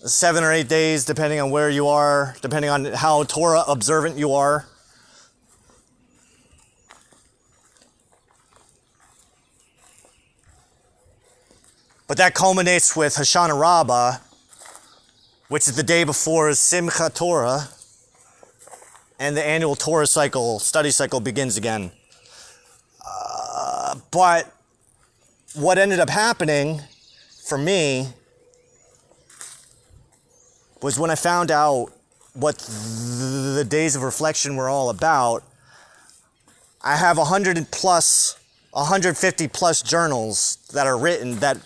7 or 8 days, depending on where you are, depending on how Torah observant you are. But that culminates with Hoshana Rabbah, which is the day before Simchat Torah, and the annual Torah study cycle begins again. But what ended up happening for me was when I found out what the days of reflection were all about. I have 150 plus journals that are written that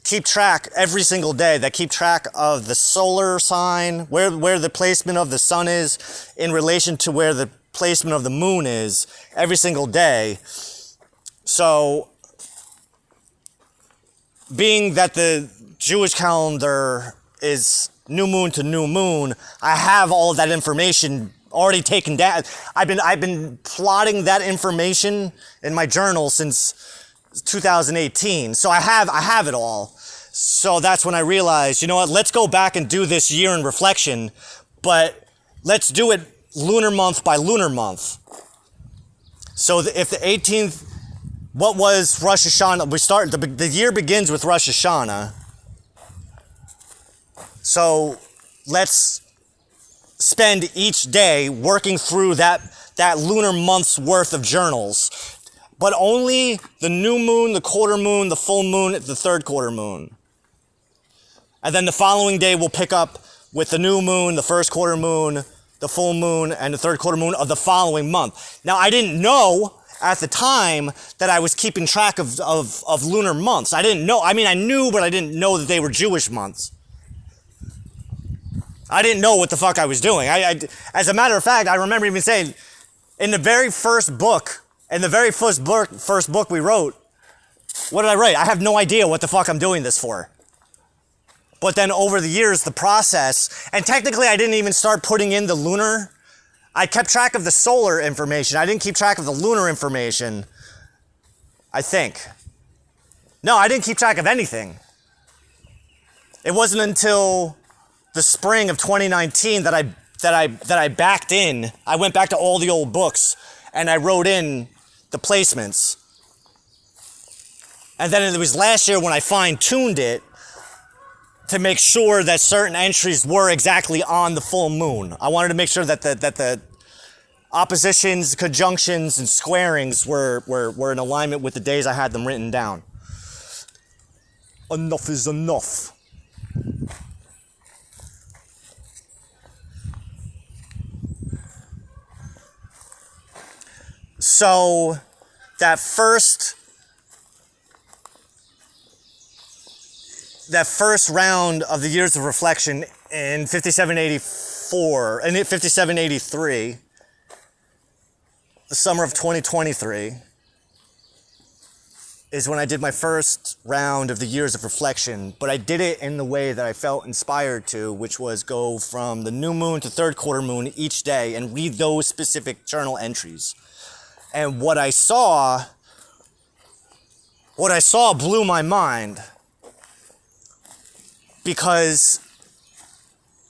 keep track every single day, that keep track of the solar sign, where the placement of the sun is in relation to where the placement of the moon is every single day. So, being that the Jewish calendar is new moon to new moon, I have all of that information already taken down. I've been plotting that information in my journal since 2018. So I have it all. So that's when I realized, you know what, let's go back and do this year in reflection, but let's do it lunar month by lunar month. So if the 18th, what was Rosh Hashanah? The year begins with Rosh Hashanah. So let's spend each day working through that lunar month's worth of journals. But only the new moon, the quarter moon, the full moon, the third quarter moon. And then the following day we'll pick up with the new moon, the first quarter moon, the full moon and the third quarter moon of the following month. Now, I didn't know at the time that I was keeping track of lunar months. I didn't know. I mean, I knew, but I didn't know that they were Jewish months. I didn't know what the fuck I was doing. As a matter of fact, I remember even saying, in the very first book, first book we wrote, what did I write? I have no idea what the fuck I'm doing this for. But then over the years, the process, and technically I didn't even start putting in the lunar. I kept track of the solar information. I didn't keep track of the lunar information, I think. No, I didn't keep track of anything. It wasn't until the spring of 2019 that I backed in. I went back to all the old books and I wrote in the placements. And then it was last year when I fine-tuned it to make sure that certain entries were exactly on the full moon. I wanted to make sure that the oppositions, conjunctions, and squarings were in alignment with the days I had them written down. Enough is enough. So that first round of the years of reflection in 5784 and 5783, the summer of 2023, is when I did my first round of the years of reflection, but I did it in the way that I felt inspired to, which was go from the new moon to third quarter moon each day and read those specific journal entries. And what I saw blew my mind, because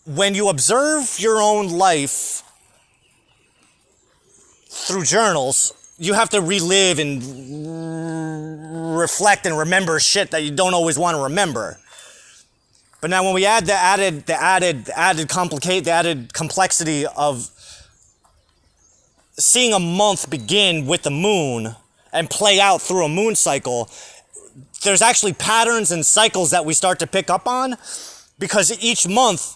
when you observe your own life through journals, you have to relive and reflect and remember shit that you don't always want to remember. But now when we add the added complexity of seeing a month begin with the moon and play out through a moon cycle, there's actually patterns and cycles that we start to pick up on, because each month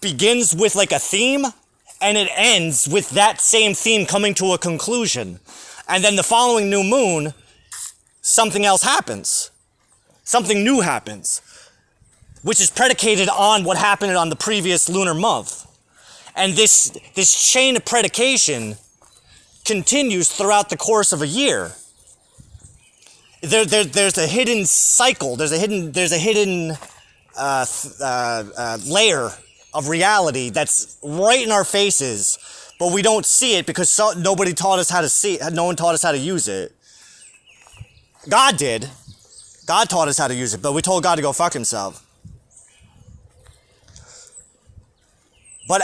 begins with like a theme and it ends with that same theme coming to a conclusion. And then the following new moon, something else happens. Something new happens, which is predicated on what happened on the previous lunar month. And this chain of predication continues throughout the course of a year. There's a hidden cycle. There's a hidden layer of reality that's right in our faces, but we don't see it because nobody taught us how to see it. No one taught us how to use it. God did. God taught us how to use it, but we told God to go fuck himself. But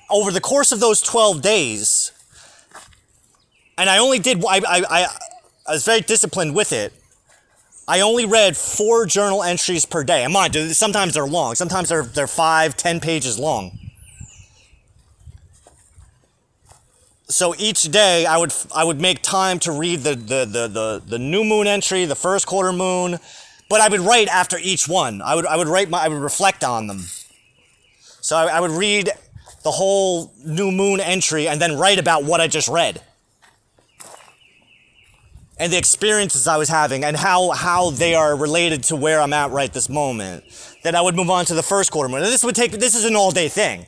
over the course of those 12 days, and I was very disciplined with it. I only read 4 journal entries per day. And mind you, sometimes they're long. Sometimes they're 5-10 pages long. So each day I would make time to read the new moon entry, the first quarter moon, but I would write after each one. I would reflect on them. So I would read the whole new moon entry and then write about what I just read, and the experiences I was having and how they are related to where I'm at right this moment. Then I would move on to the first quarter moon. And this is an all-day thing.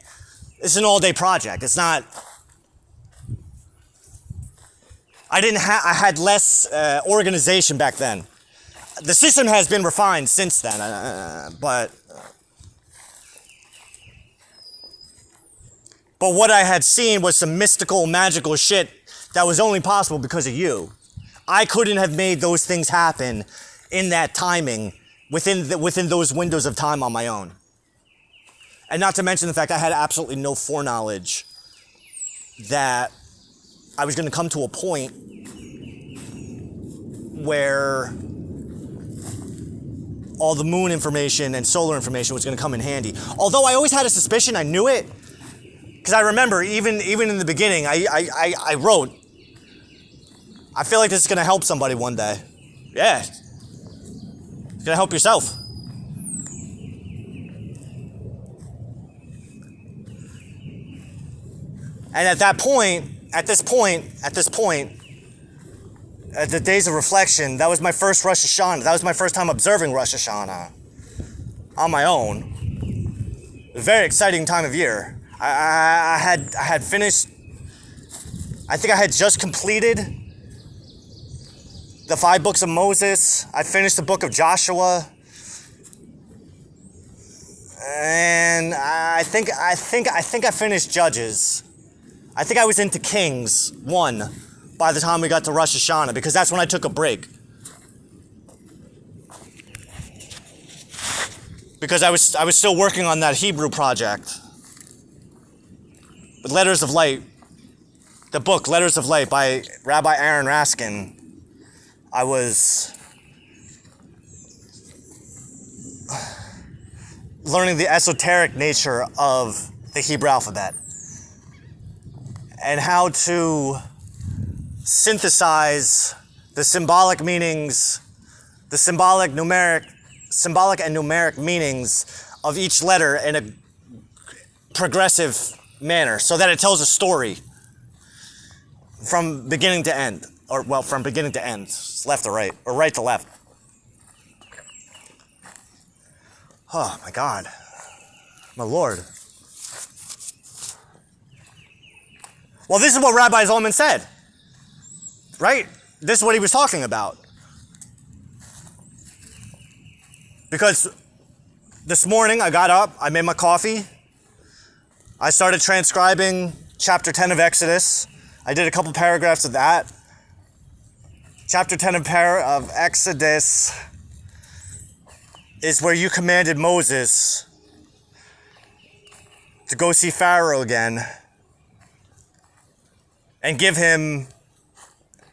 This is an all-day project. It's not, I had less organization back then. The system has been refined since then, but what I had seen was some mystical, magical shit that was only possible because of you. I couldn't have made those things happen in that timing within those windows of time on my own. And not to mention the fact I had absolutely no foreknowledge that I was going to come to a point where all the moon information and solar information was going to come in handy. Although I always had a suspicion, I knew it, because I remember even in the beginning, I wrote, I feel like this is going to help somebody one day. Yeah. It's going to help yourself. And at this point, at the days of reflection, that was my first Rosh Hashanah. That was my first time observing Rosh Hashanah on my own. A very exciting time of year. I had finished, I think I had just completed the 5 books of Moses. I finished the book of Joshua. And I think I finished Judges. I think I was into Kings 1 by the time we got to Rosh Hashanah, because that's when I took a break. Because I was still working on that Hebrew project. With Letters of Light, the book Letters of Light by Rabbi Aaron Raskin. I was learning the esoteric nature of the Hebrew alphabet and how to synthesize the symbolic meanings, the symbolic and numeric meanings of each letter in a progressive manner so that it tells a story from beginning to end. Or, well, from beginning to end, left to right, or right to left. Oh, my God. My Lord. Well, this is what Rabbi Zalman said, right? This is what he was talking about. Because this morning I got up, I made my coffee, I started transcribing chapter 10 of Exodus. I did a couple paragraphs of that. Chapter 10 of Exodus is where you commanded Moses to go see Pharaoh again and give him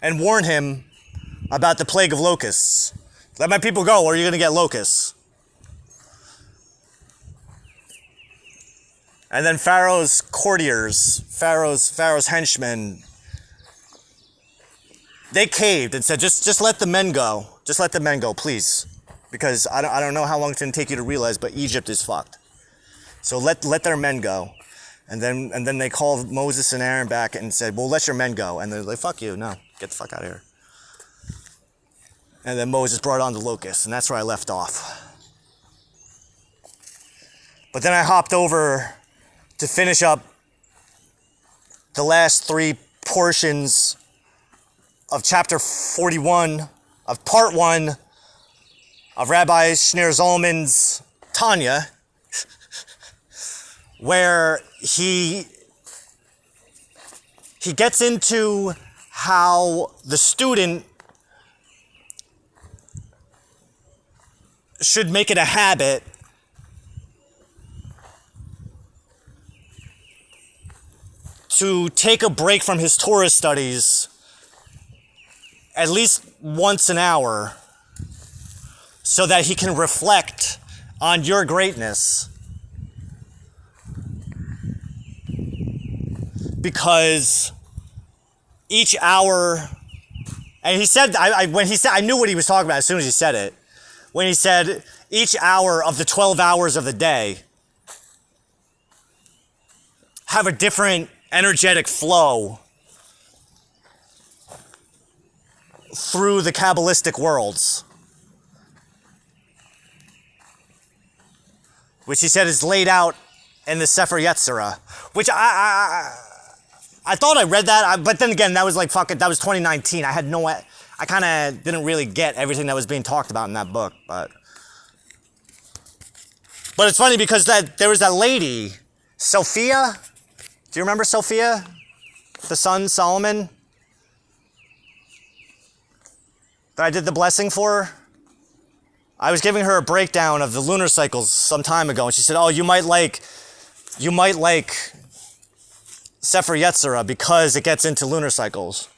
and warn him about the plague of locusts. Let my people go or you're going to get locusts. And then Pharaoh's courtiers, Pharaoh's henchmen, they caved and said, just let the men go. Just let the men go, please. Because I don't know how long it's going to take you to realize, but Egypt is fucked. So let their men go. And then they called Moses and Aaron back and said, well, let your men go. And they're like, fuck you, no, get the fuck out of here. And then Moses brought on the locusts, and that's where I left off. But then I hopped over to finish up the last 3 portions of chapter 41 of part 1 of Rabbi Shneur Zalman's Tanya, where he gets into how the student should make it a habit to take a break from his Torah studies at least once an hour so that he can reflect on your greatness. Because each hour, and he said, when he said, I knew what he was talking about as soon as he said it. When he said each hour of the 12 hours of the day have a different energetic flow through the Kabbalistic worlds, which he said is laid out in the Sefer Yetzirah, which I thought I read that, but then again, that was like that was 2019. I kind of didn't really get everything that was being talked about in that book, but it's funny because there was that lady, Sophia. Do you remember Sophia, the son Solomon, that I did the blessing for? I was giving her a breakdown of the lunar cycles some time ago, and she said, "Oh, you might like Sefer Yetzirah because it gets into lunar cycles."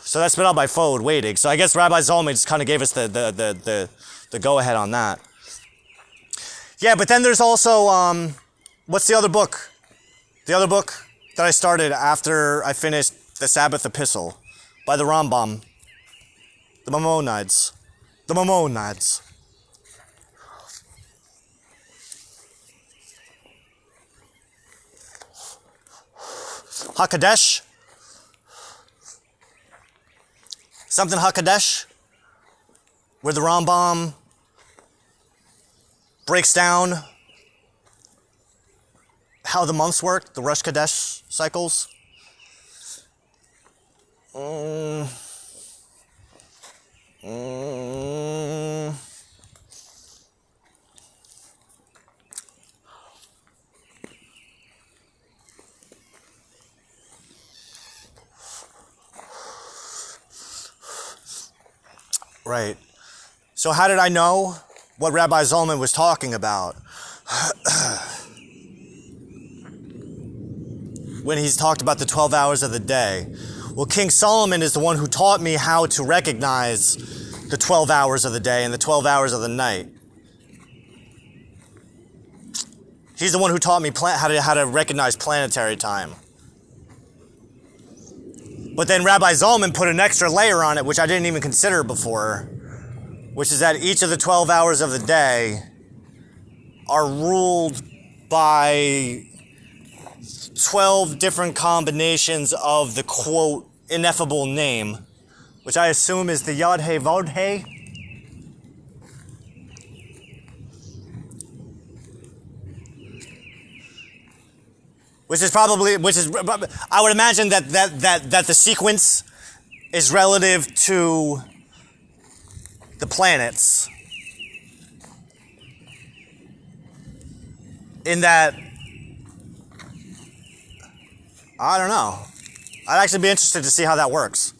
So that's been on my phone waiting. So I guess Rabbi Zalman just kind of gave us the go-ahead on that. Yeah, but then there's also, what's the other book? The other book that I started after I finished the Sabbath Epistle by the Rambam. The Maimonides. Hakadesh. Something Hakadesh, where the Rambam breaks down how the months work, the Rosh Kadesh cycles. Right. So how did I know what Rabbi Zalman was talking about when he's talked about the 12 hours of the day? Well, King Solomon is the one who taught me how to recognize the 12 hours of the day and the 12 hours of the night. He's the one who taught me how to recognize planetary time. But then Rabbi Zalman put an extra layer on it, which I didn't even consider before, which is that each of the 12 hours of the day are ruled by 12 different combinations of the, quote, ineffable name, which I assume is the Yod He Vod He. I would imagine that the sequence is relative to the planets. In that, I don't know. I'd actually be interested to see how that works.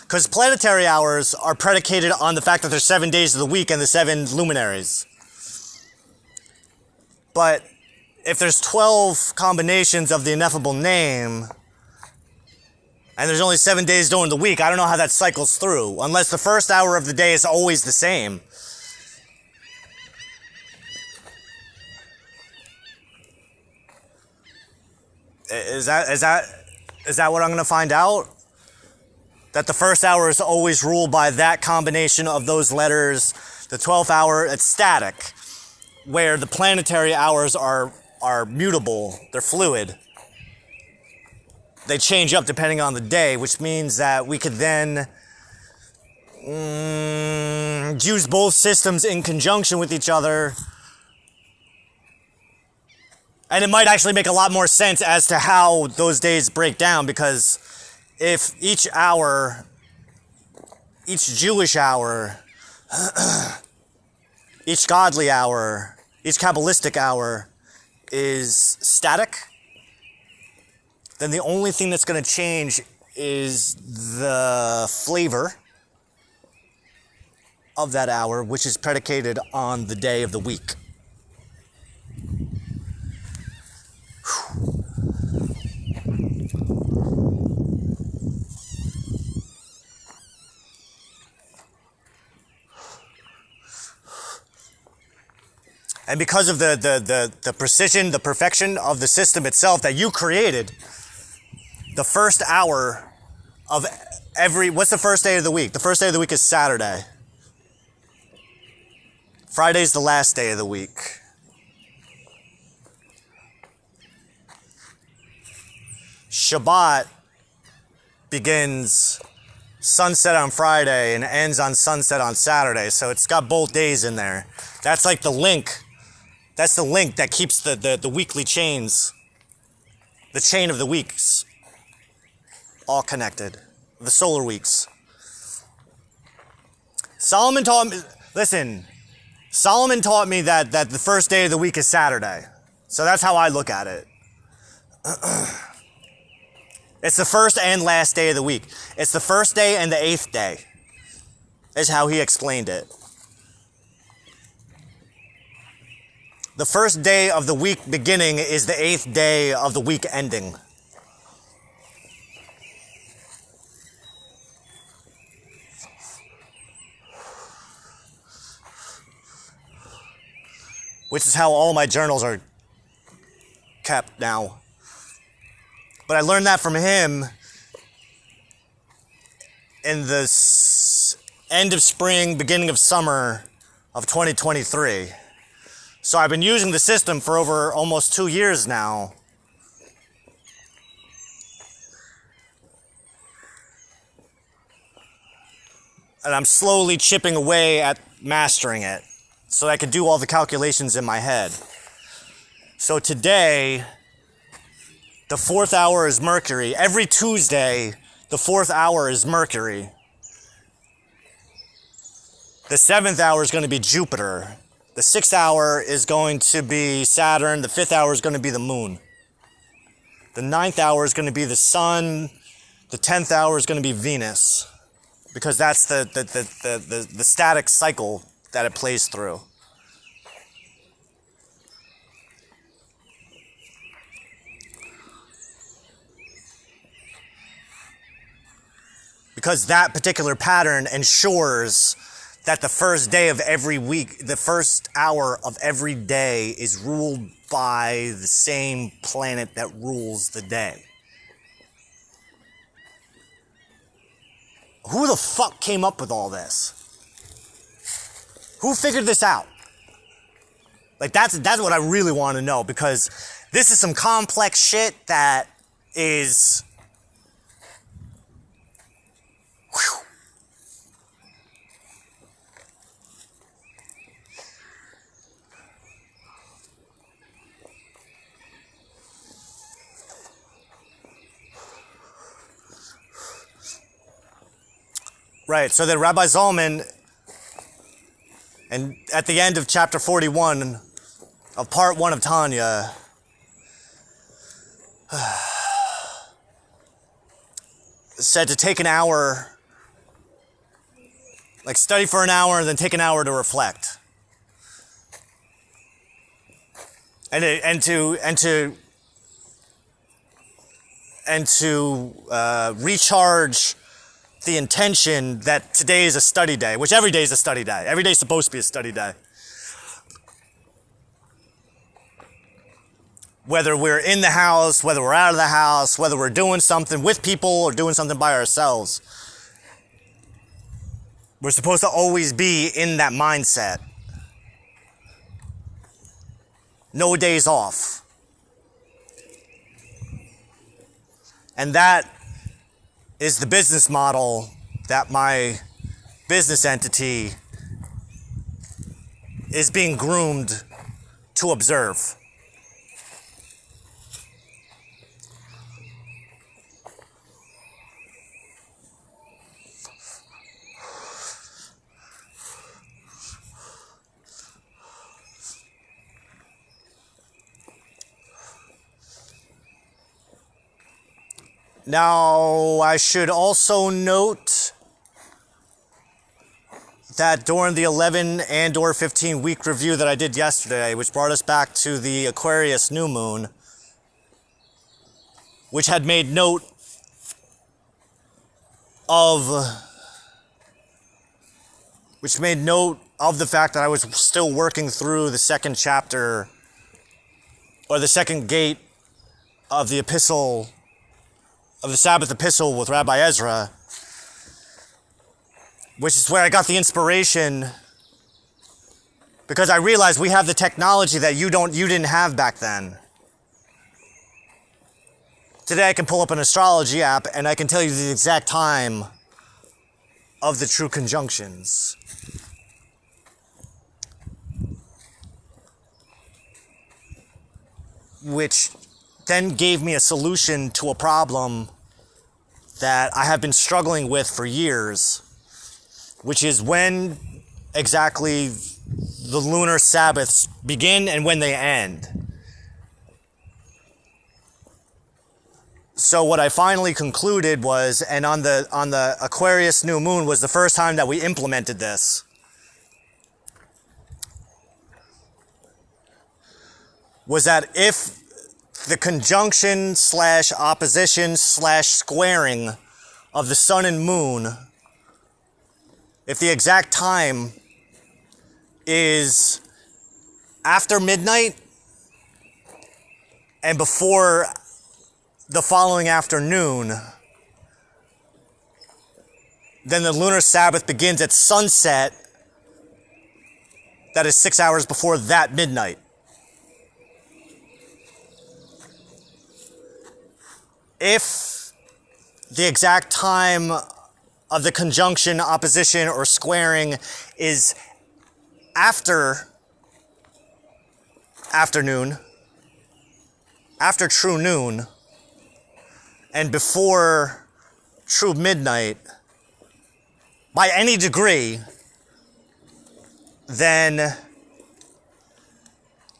Because planetary hours are predicated on the fact that there's 7 days of the week and the 7 luminaries. But if there's 12 combinations of the ineffable name, and there's only 7 days during the week, I don't know how that cycles through, unless the first hour of the day is always the same. Is that what I'm going to find out? That the first hour is always ruled by that combination of those letters. The 12th hour, it's static, where the planetary hours are mutable, they're fluid. They change up depending on the day, which means that we could then use both systems in conjunction with each other. And it might actually make a lot more sense as to how those days break down, because if each hour, each Jewish hour, each godly hour, each Kabbalistic hour is static, then the only thing that's going to change is the flavor of that hour, which is predicated on the day of the week. And because of the precision, the perfection of the system itself that you created, the first hour of what's the first day of the week? The first day of the week is Saturday. Friday's the last day of the week. Shabbat begins sunset on Friday and ends on sunset on Saturday, so it's got both days in there. That's like the link. That's the link that keeps the weekly chains, the chain of the weeks, all connected. The solar weeks. Solomon taught me that the first day of the week is Saturday. So that's how I look at it. It's the first and last day of the week. It's the first day and the 8th day, is how he explained it. The first day of the week beginning is the 8th day of the week ending. Which is how all my journals are kept now. But I learned that from him in the end of spring, beginning of summer of 2023. So I've been using the system for over almost 2 years now. And I'm slowly chipping away at mastering it so I can do all the calculations in my head. So today, the 4th hour is Mercury. Every Tuesday, the 4th hour is Mercury. The 7th hour is going to be Jupiter. The 6th hour is going to be Saturn. The 5th hour is going to be the Moon. The 9th hour is going to be the Sun. The 10th hour is going to be Venus, because that's the static cycle that it plays through. Because that particular pattern ensures that the first day of every week, the first hour of every day is ruled by the same planet that rules the day. Who the fuck came up with all this? Who figured this out? Like, that's what I really want to know, because this is some complex shit that is... Whew. Right, so then Rabbi Zalman, and at the end of chapter 41 of part 1 of Tanya, said to take an hour, like study for an hour and then take an hour to reflect. And to recharge the intention that today is a study day, which every day is a study day. Every day is supposed to be a study day. Whether we're in the house, whether we're out of the house, whether we're doing something with people or doing something by ourselves, we're supposed to always be in that mindset. No days off. And that is the business model that my business entity is being groomed to observe. Now, I should also note that during the 11 and or 15 week review that I did yesterday, which brought us back to the Aquarius new moon, which had made note of the fact that I was still working through the second chapter, or the second gate of the epistle, of the Sabbath epistle with Rabbi Ezra, which is where I got the inspiration, because I realized we have the technology that you didn't have back then. Today I can pull up an astrology app and I can tell you the exact time of the true conjunctions. Which then gave me a solution to a problem that I have been struggling with for years, which is when exactly the lunar Sabbaths begin and when they end. So what I finally concluded was, and on the Aquarius new moon was the first time that we implemented this, was that if the conjunction / opposition / squaring of the sun and moon, if the exact time is after midnight and before the following afternoon, then the lunar Sabbath begins at sunset. That is 6 hours before that midnight. If the exact time of the conjunction, opposition, or squaring is after afternoon, after true noon, and before true midnight, by any degree, then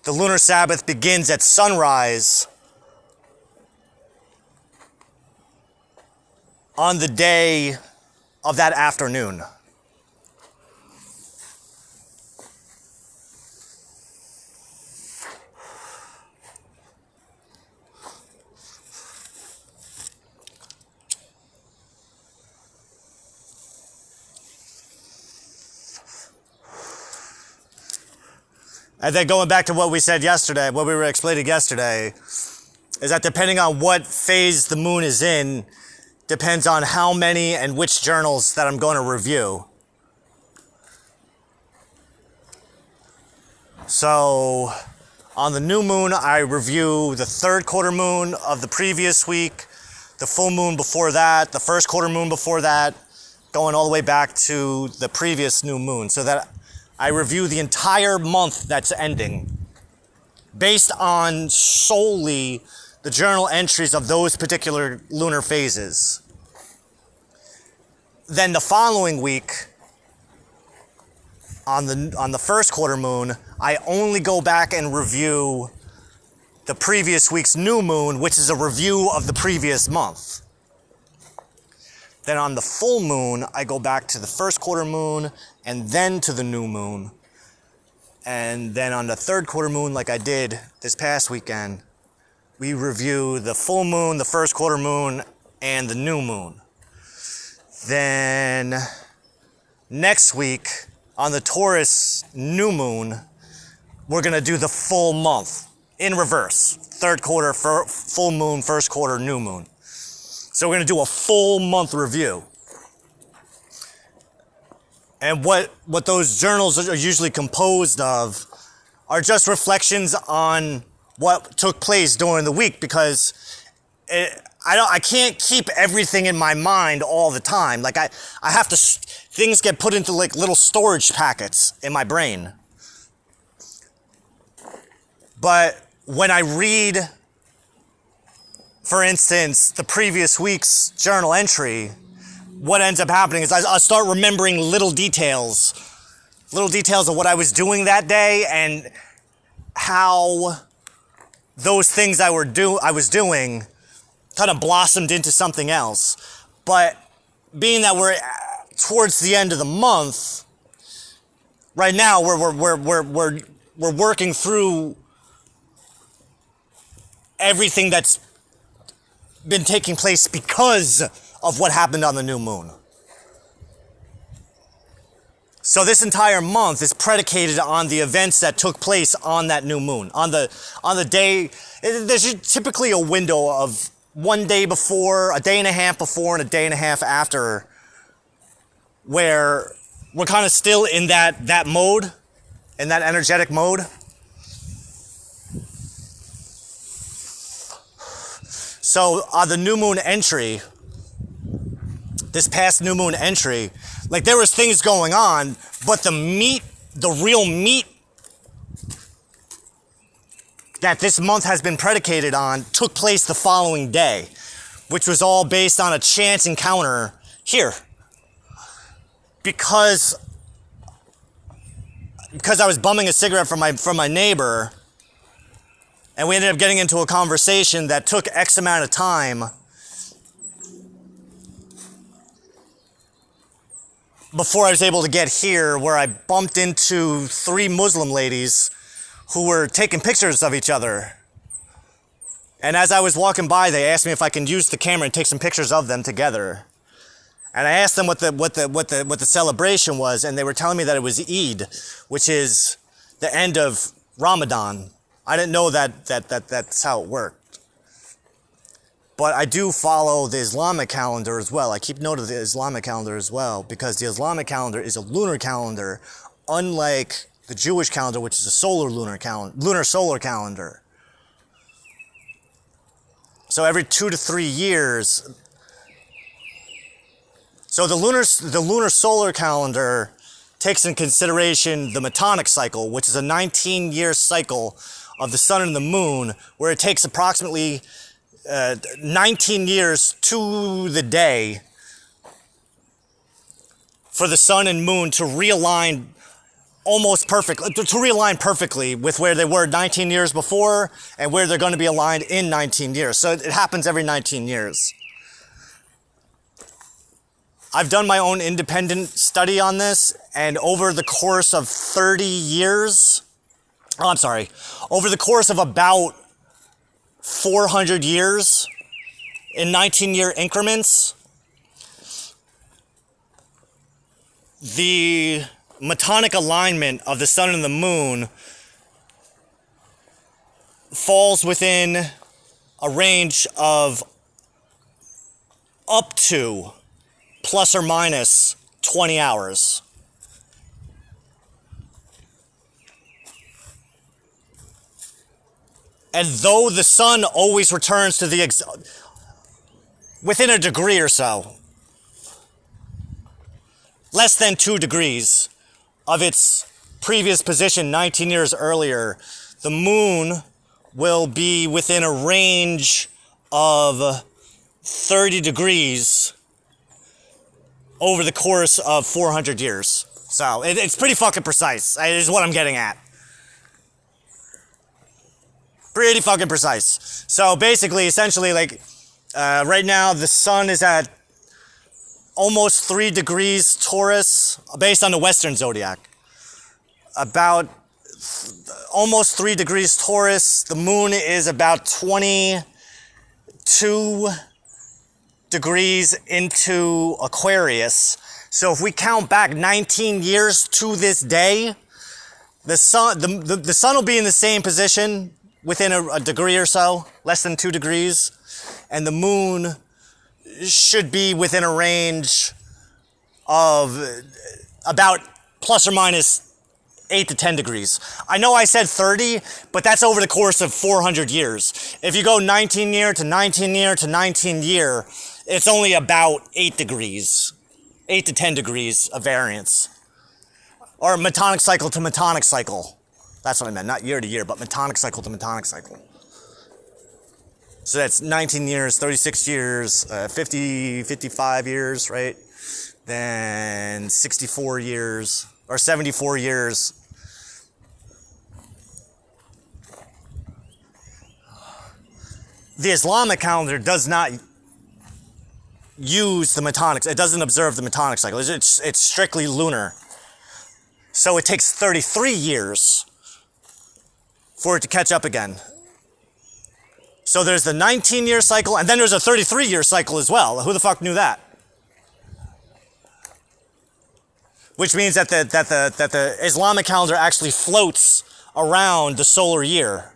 the lunar Sabbath begins at sunrise on the day of that afternoon. And then going back to what we said yesterday, what we were explaining yesterday, is that depending on what phase the moon is in, depends on how many and which journals that I'm going to review. So, on the new moon, I review the third quarter moon of the previous week, the full moon before that, the first quarter moon before that, going all the way back to the previous new moon, so that I review the entire month that's ending based on solely the journal entries of those particular lunar phases. Then the following week, on the first quarter moon, I only go back and review the previous week's new moon, which is a review of the previous month. Then on the full moon, I go back to the first quarter moon and then to the new moon. And then on the third quarter moon, like I did this past weekend, we review the full moon, the first quarter moon, and the new moon. Then next week, on the Taurus new moon, we're going to do the full month in reverse. Third quarter, full moon, first quarter, new moon. So we're going to do a full month review. And what those journals are usually composed of are just reflections on what took place during the week, because I can't keep everything in my mind all the time. Like I have to, things get put into like little storage packets in my brain. But when I read, for instance, the previous week's journal entry, what ends up happening is I start remembering little details of what I was doing that day and how those things I was doing kind of blossomed into something else. But being that we're towards the end of the month, right now we're working through everything that's been taking place because of what happened on the new moon. So this entire month is predicated on the events that took place on that new moon. On the day, there's typically a window of 1 day before, a day and a half before, and a day and a half after, where we're kind of still in that mode, in that energetic mode. So on the new moon entry, this past new moon entry, like there was things going on, but the real meat that this month has been predicated on took place the following day, which was all based on a chance encounter here. Because I was bumming a cigarette from my neighbor, and we ended up getting into a conversation that took X amount of time before I was able to get here, where I bumped into 3 Muslim ladies who were taking pictures of each other. And as I was walking by, they asked me if I can use the camera and take some pictures of them together. And I asked them what the celebration was, and they were telling me that it was Eid, which is the end of Ramadan. I didn't know that that's how it worked. But I do follow the Islamic calendar as well. I keep note of the Islamic calendar as well, because the Islamic calendar is a lunar calendar, unlike the Jewish calendar, which is a lunar solar calendar. So every 2 to 3 years. So the lunar solar calendar takes into consideration the Metonic cycle, which is a 19-year cycle of the sun and the moon, where it takes approximately 19 years to the day for the sun and moon to realign perfectly with where they were 19 years before and where they're going to be aligned in 19 years. So it happens every 19 years. I've done my own independent study on this, and over the course of 30 years, over the course of about 400 years in 19-year increments, the Metonic alignment of the sun and the moon falls within a range of up to plus or minus 20 hours. And though the sun always returns to the within a degree or so, less than 2 degrees of its previous position 19 years earlier, the moon will be within a range of 30 degrees over the course of 400 years. So it's pretty fucking precise, is what I'm getting at. Pretty fucking precise. So basically, essentially, like, right now the sun is at almost 3 degrees Taurus, based on the Western zodiac. About almost 3 degrees Taurus. The moon is about 22 degrees into Aquarius. So if we count back 19 years to this day, the sun will be in the same position within a degree or so, less than 2 degrees, and the moon should be within a range of about plus or minus 8 to 10 degrees. I know I said 30, but that's over the course of 400 years. If you go 19 year to 19 year to 19 year, it's only about 8 degrees, 8 to 10 degrees of variance. Or Metonic cycle to Metonic cycle. That's what I meant, not year to year, but Metonic cycle to Metonic cycle. So that's 19 years, 36 years, 55 years, right? Then 64 years, or 74 years. The Islamic calendar does not use the Metonic, it doesn't observe the Metonic cycle. It's strictly lunar. So it takes 33 years for it to catch up again. So there's the 19-year cycle, and then there's a 33-year cycle as well. Who the fuck knew that? Which means that the Islamic calendar actually floats around the solar year.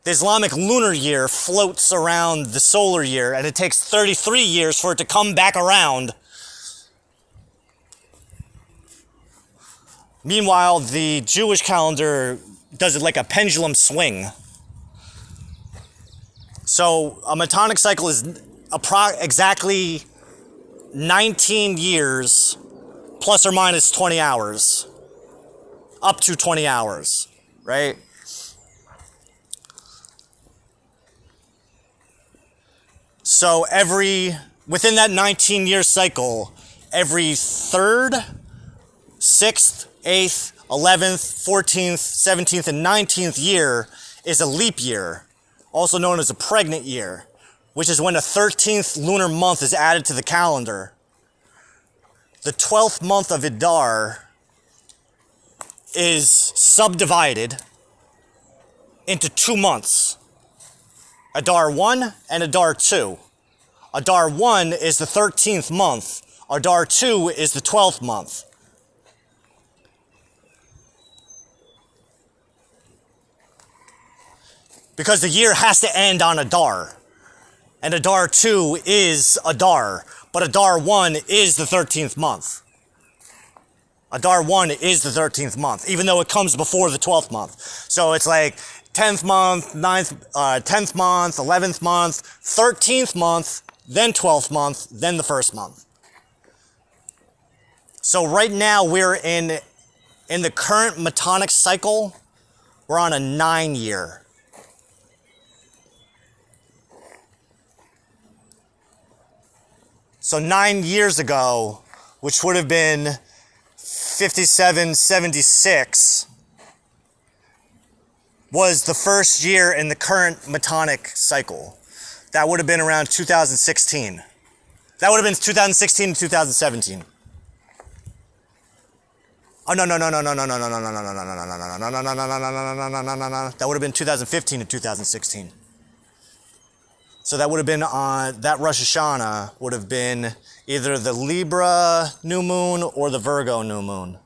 The Islamic lunar year floats around the solar year, and it takes 33 years for it to come back around. Meanwhile, the Jewish calendar does it like a pendulum swing. So a Metonic cycle is exactly 19 years plus or minus 20 hours. Up to 20 hours, right? So within that 19-year cycle, every 3rd, 6th, 8th, 11th, 14th, 17th, and 19th year is a leap year, also known as a pregnant year, which is when the 13th lunar month is added to the calendar. The 12th month of Adar is subdivided into 2 months, Adar 1 and Adar 2. Adar 1 is the 13th month, Adar 2 is the 12th month. Because the year has to end on Adar. And Adar 2 is Adar, but Adar 1 is the 13th month. Adar 1 is the 13th month, even though it comes before the 12th month. So it's like 10th month, 10th month, 11th month, 13th month, then 12th month, then the first month. So right now we're in the current Metonic cycle, we're on a 9-year. So 9 years ago, which would have been 5776, was the first year in the current Metonic cycle. That would have been around 2016. That would have been 2016 to 2017. Oh no. That would have been 2015 to 2016. So that would have been on that Rosh Hashanah would have been either the Libra new moon or the Virgo new moon.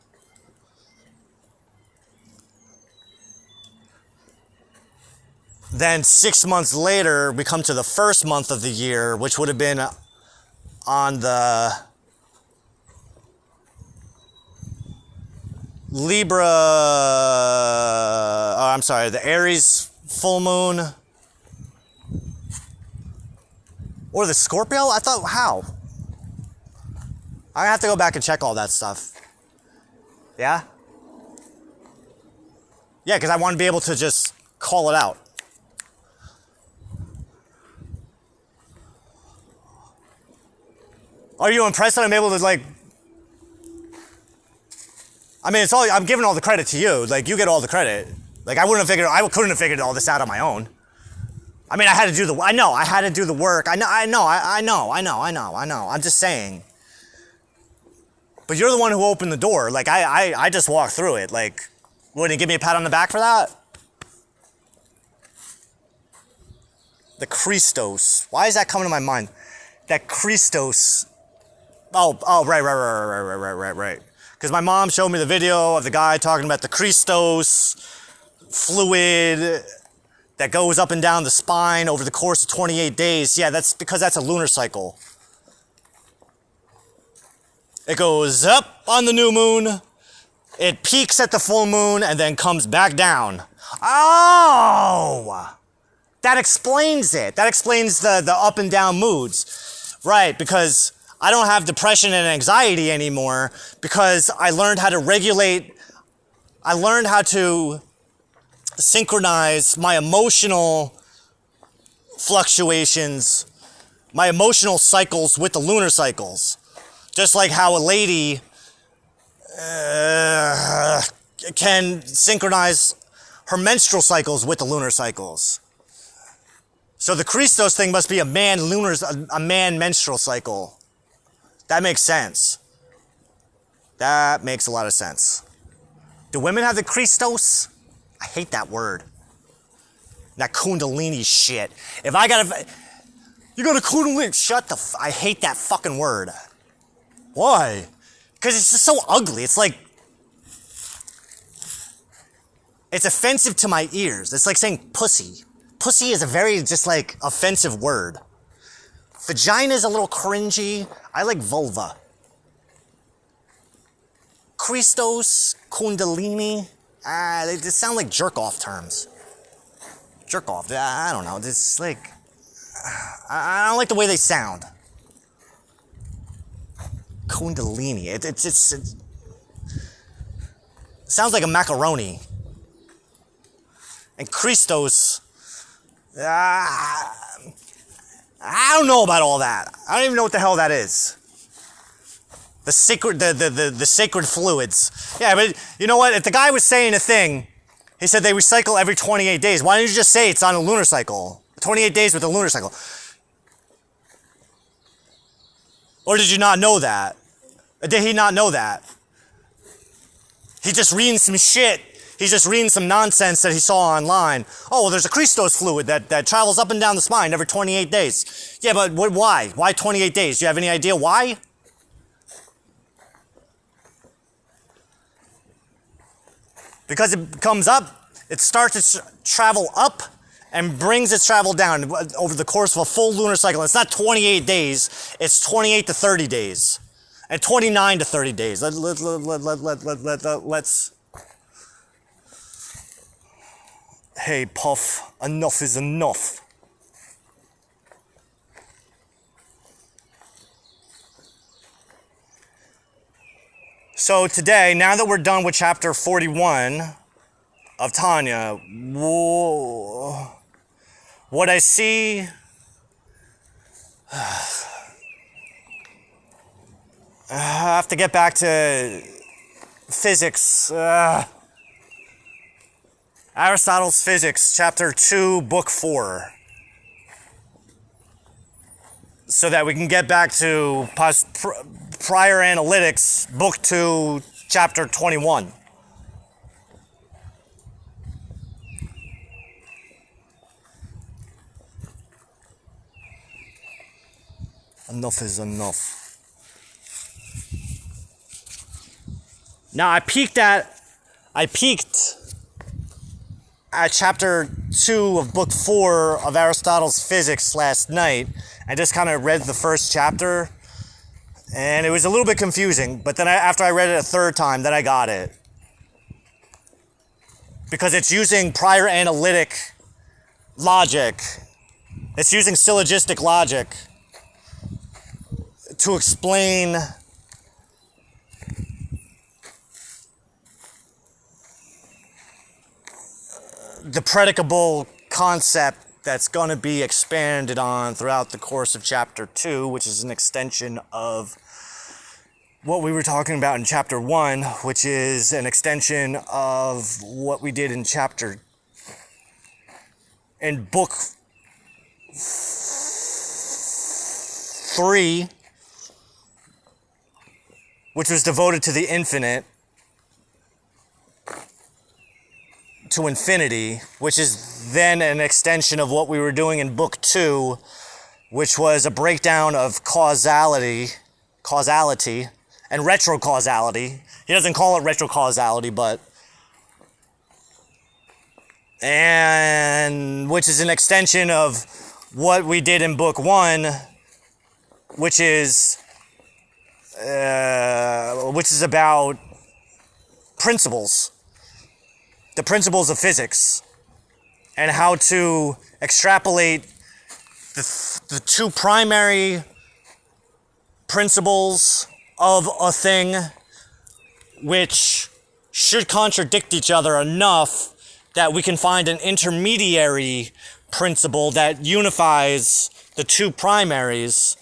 Then 6 months later, we come to the first month of the year, which would have been on the Libra, the Aries full moon. Or the Scorpio? I thought, how? I have to go back and check all that stuff. Yeah? Yeah, because I want to be able to just call it out. Are you impressed that I'm able to, like... I mean, it's all, I'm giving all the credit to you. Like, you get all the credit. Like, I couldn't have figured all this out on my own. I mean, I had to do the work. I know. I'm just saying. But you're the one who opened the door. Like, I just walked through it. Like, wouldn't you give me a pat on the back for that? The Christos. Why is that coming to my mind? That Christos. Oh, right. Because my mom showed me the video of the guy talking about the Christos fluid that goes up and down the spine over the course of 28 days. Yeah, that's because that's a lunar cycle. It goes up on the new moon, it peaks at the full moon, and then comes back down. Oh! That explains it. That explains the up and down moods. Right, because I don't have depression and anxiety anymore because I learned how to synchronize my emotional fluctuations, my emotional cycles with the lunar cycles. Just like how a lady can synchronize her menstrual cycles with the lunar cycles. So the Christos thing must be a man menstrual cycle. That makes sense. That makes a lot of sense. Do women have the Christos? I hate that word. That Kundalini shit. You got a Kundalini, I hate that fucking word. Why? Because it's just so ugly. It's like, it's offensive to my ears. It's like saying pussy. Pussy is a very just like offensive word. Vagina is a little cringy. I like vulva. Christos, Kundalini, they just sound like jerk-off terms. Jerk-off, I don't know. It's like, I don't like the way they sound. Kundalini, it sounds like a macaroni. And Christos, I don't know about all that. I don't even know what the hell that is. The sacred fluids. Yeah, but you know what? If the guy was saying a thing, he said they recycle every 28 days. Why don't you just say it's on a lunar cycle? 28 days with a lunar cycle. Or did you not know that? Did he not know that? He's just reading some shit. He's just reading some nonsense that he saw online. Oh, well, there's a Christos fluid that travels up and down the spine every 28 days. Yeah, but why? Why 28 days? Do you have any idea why? Because it comes up, it starts to travel up, and brings its travel down over the course of a full lunar cycle. It's not 28 days, it's 28 to 30 days. And 29 to 30 days. Let's... Hey, Puff, enough is enough. So today, now that we're done with chapter 41 of Tanya, what I see... I have to get back to physics. Aristotle's Physics, chapter 2, book 4. So that we can get back to prior analytics, book 2, chapter 21. Enough is enough. Now I peeked at chapter 2 of book 4 of Aristotle's Physics last night. I just kind of read the first chapter, and it was a little bit confusing, but then after I read it a third time, then I got it. Because it's using prior analytic logic. It's using syllogistic logic to explain the predicable concept that's going to be expanded on throughout the course of chapter 2, which is an extension of what we were talking about in chapter 1, which is an extension of what we did in book 3, which was devoted to the infinite, to infinity, which is then an extension of what we were doing in book 2, which was a breakdown of causality, and retrocausality. He doesn't call it retrocausality, and which is an extension of what we did in book 1, which is about principles. The principles of physics, and how to extrapolate the two primary principles of a thing, which should contradict each other enough that we can find an intermediary principle that unifies the two primaries.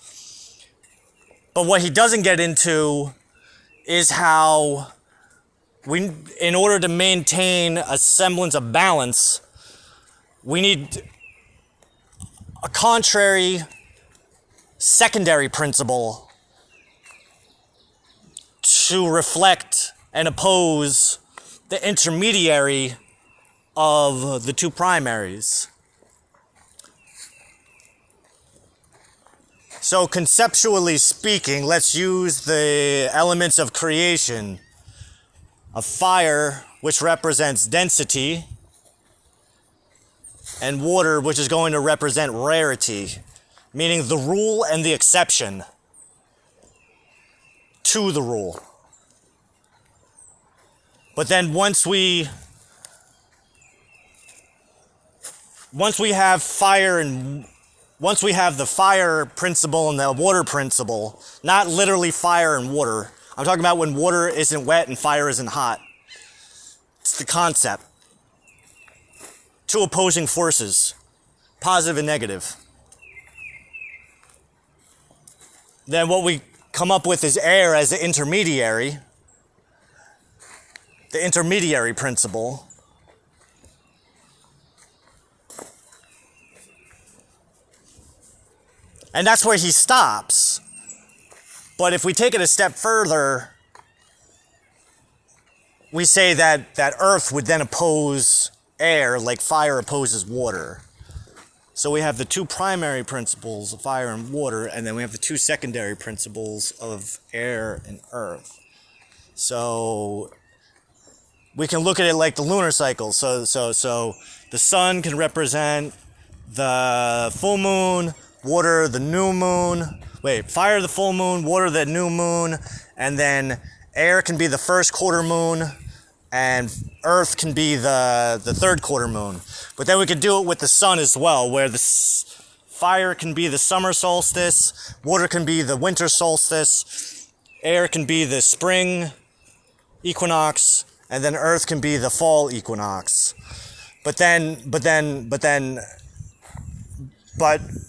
But what he doesn't get into is how in order to maintain a semblance of balance, we need a contrary secondary principle to reflect and oppose the intermediary of the two primaries. So conceptually speaking, let's use the elements of creation. Of fire, which represents density, and water, which is going to represent rarity, meaning the rule and the exception to the rule. But then once we have the fire principle and the water principle, not literally fire and water. I'm talking about when water isn't wet and fire isn't hot. It's the concept. Two opposing forces, positive and negative. Then what we come up with is air as the intermediary principle. And that's where he stops. But if we take it a step further, we say that earth would then oppose air like fire opposes water. So we have the two primary principles of fire and water, and then we have the two secondary principles of air and earth. So we can look at it like the lunar cycle. So the sun can represent the full moon, water the new moon. Wait, fire the full moon, water the new moon, and then air can be the first quarter moon, and earth can be the third quarter moon. But then we could do it with the sun as well, where the fire can be the summer solstice, water can be the winter solstice, air can be the spring equinox, and then earth can be the fall equinox. But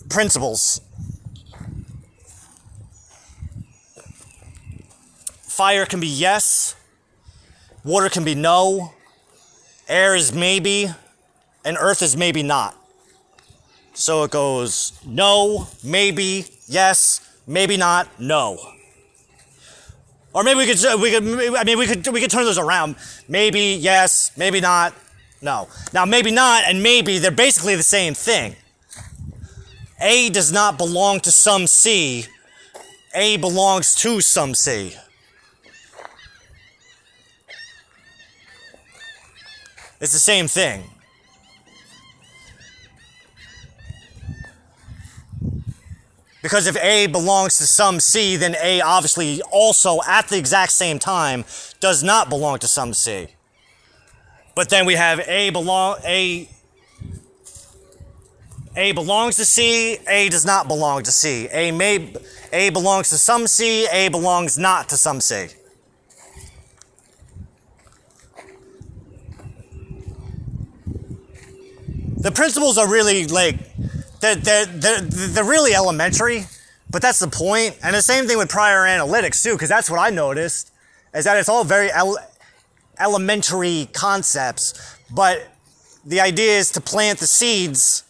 principles. Fire can be yes, water can be no, air is maybe, and earth is maybe not. So it goes no, maybe, yes, maybe not, no. Or maybe we could turn those around. Maybe, yes, maybe not, no. Now maybe not and maybe, they're basically the same thing. A does not belong to some C. A belongs to some C. It's the same thing. Because if A belongs to some C, then A obviously also at the exact same time does not belong to some C. But then we have A belongs to C, A does not belong to C. A belongs to some C, A belongs not to some C. The principles are really like, they're really elementary, but that's the point. And the same thing with prior analytics too, because that's what I noticed, is that it's all very elementary concepts, but the idea is to plant the seeds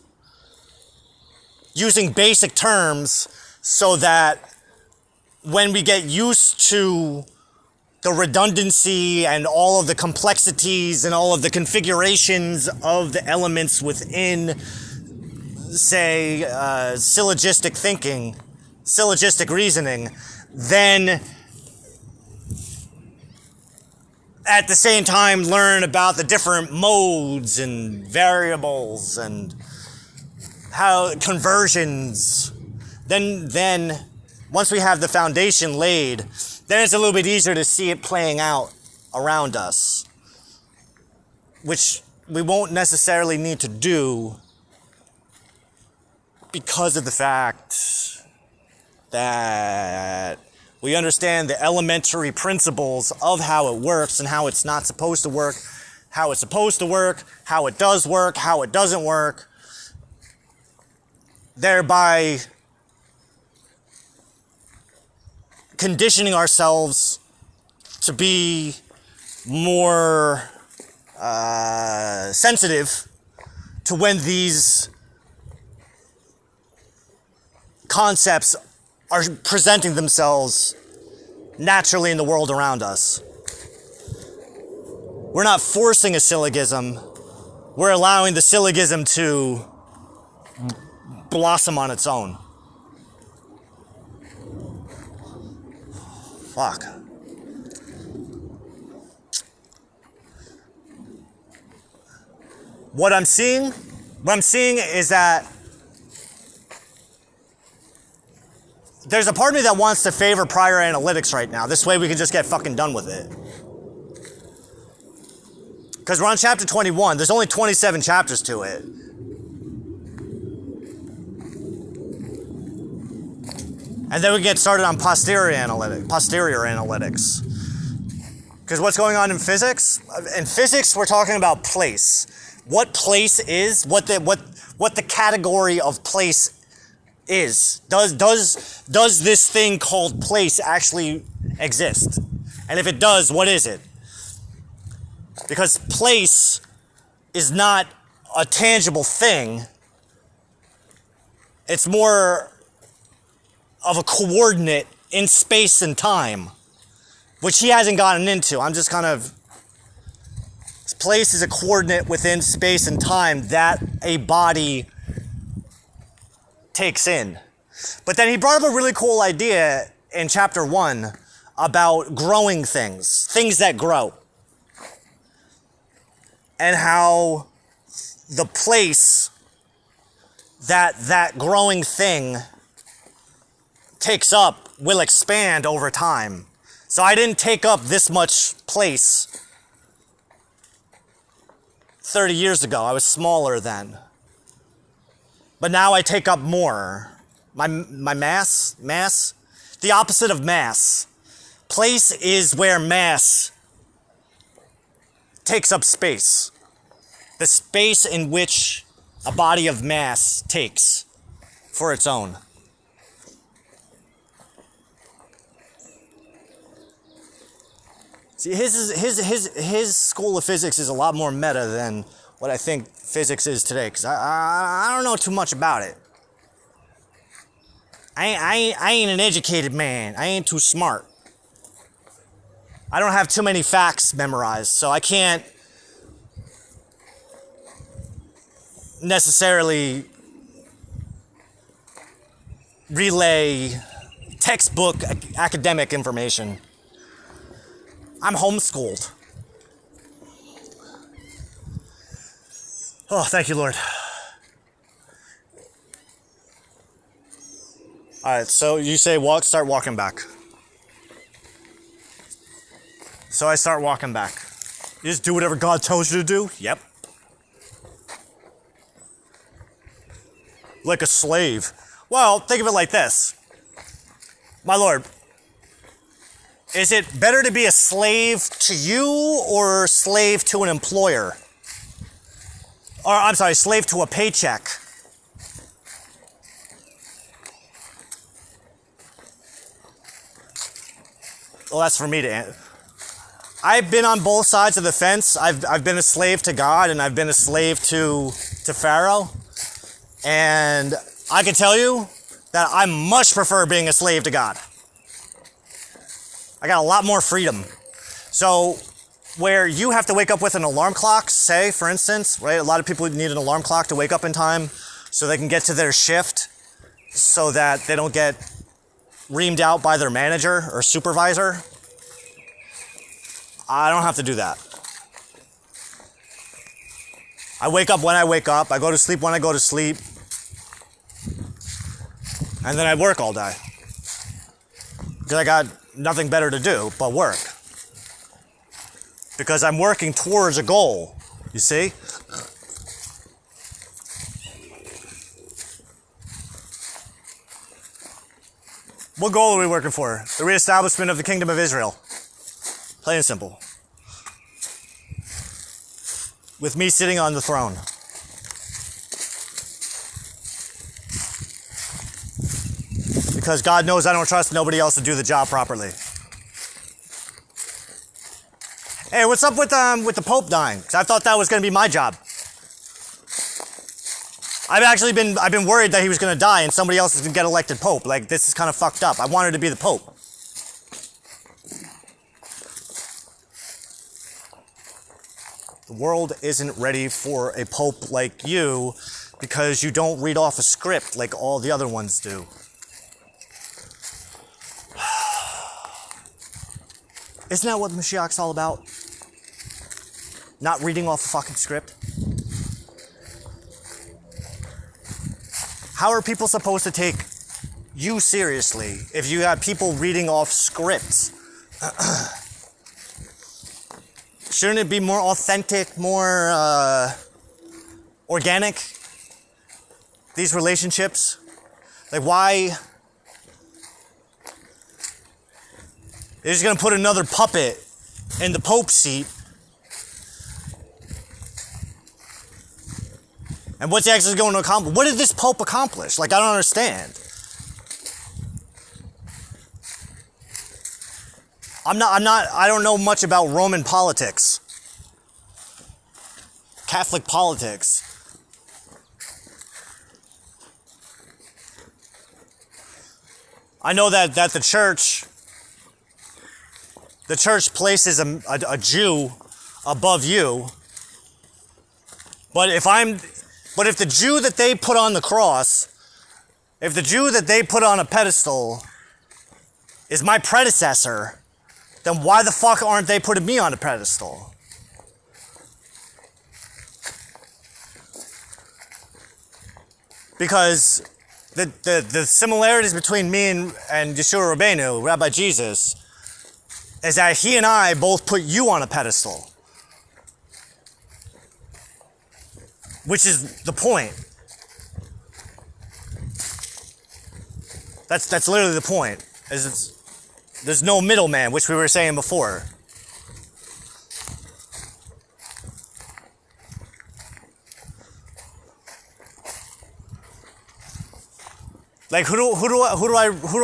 using basic terms so that when we get used to the redundancy and all of the complexities and all of the configurations of the elements within, say, syllogistic thinking, syllogistic reasoning, then at the same time learn about the different modes and variables and how conversions. Then once we have the foundation laid, then it's a little bit easier to see it playing out around us, which we won't necessarily need to do because of the fact that we understand the elementary principles of how it works and how it's not supposed to work, how it's supposed to work, how it does work, how it doesn't work, thereby conditioning ourselves to be more sensitive to when these concepts are presenting themselves naturally in the world around us. We're not forcing a syllogism. We're allowing the syllogism to blossom on its own. Fuck. What I'm seeing is that there's a part of me that wants to favor prior analytics right now. This way we can just get fucking done with it. Because we're on chapter 21. There's only 27 chapters to it. And then we get started on posterior analytics. Because what's going on in physics? In physics, we're talking about place. What place is, what the category of place is. Does this thing called place actually exist? And if it does, what is it? Because place is not a tangible thing. It's more of a coordinate in space and time, which he hasn't gotten into. I'm just kind of... Place is a coordinate within space and time that a body takes in. But then he brought up a really cool idea in chapter 1 about growing things that grow. and how the place that growing thing takes up will expand over time. So I didn't take up this much place 30 years ago. I was smaller then. But now I take up more. My mass? The opposite of mass. Place is where mass takes up space. The space in which a body of mass takes for its own. See, his school of physics is a lot more meta than what I think physics is today, because I don't know too much about it. I ain't an educated man. I ain't too smart. I don't have too many facts memorized, so I can't necessarily relay textbook academic information. I'm homeschooled. Oh, thank you, Lord. All right, so you say start walking back. So I start walking back. You just do whatever God tells you to do? Yep. Like a slave. Well, think of it like this. My Lord, is it better to be a slave to you or slave to an employer? Or, I'm sorry, slave to a paycheck? Well, that's for me to answer. I've been on both sides of the fence. I've been a slave to God and I've been a slave to Pharaoh. And I can tell you that I much prefer being a slave to God. I got a lot more freedom. So where you have to wake up with an alarm clock, say, for instance, right? A lot of people need an alarm clock to wake up in time so they can get to their shift so that they don't get reamed out by their manager or supervisor. I don't have to do that. I wake up when I wake up. I go to sleep when I go to sleep. And then I work all day. Because I got nothing better to do but work. Because I'm working towards a goal, you see? What goal are we working for? The reestablishment of the kingdom of Israel. Plain and simple. With me sitting on the throne. Because God knows I don't trust nobody else to do the job properly. Hey, what's up with the Pope dying? Because I thought that was going to be my job. I've been worried that he was going to die and somebody else is going to get elected Pope. Like, this is kind of fucked up. I wanted to be the Pope. The world isn't ready for a Pope like you because you don't read off a script like all the other ones do. Isn't that what Mashiach's all about? Not reading off a fucking script? How are people supposed to take you seriously if you have people reading off scripts? Shouldn't it be more authentic, more organic? These relationships? Like, why? They're just going to put another puppet in the Pope seat. And what's he actually going to accomplish? What did this Pope accomplish? Like, I don't understand. I don't know much about Roman politics. Catholic politics. I know that the church places a Jew above you. But if the Jew that they put on the cross, if the Jew that they put on a pedestal is my predecessor, then why the fuck aren't they putting me on a pedestal? because the similarities between me and Yeshua Rabbeinu, Rabbi Jesus, is that he and I both put you on a pedestal. Which is the point. That's literally the point. There's no middleman, which we were saying before. Like who do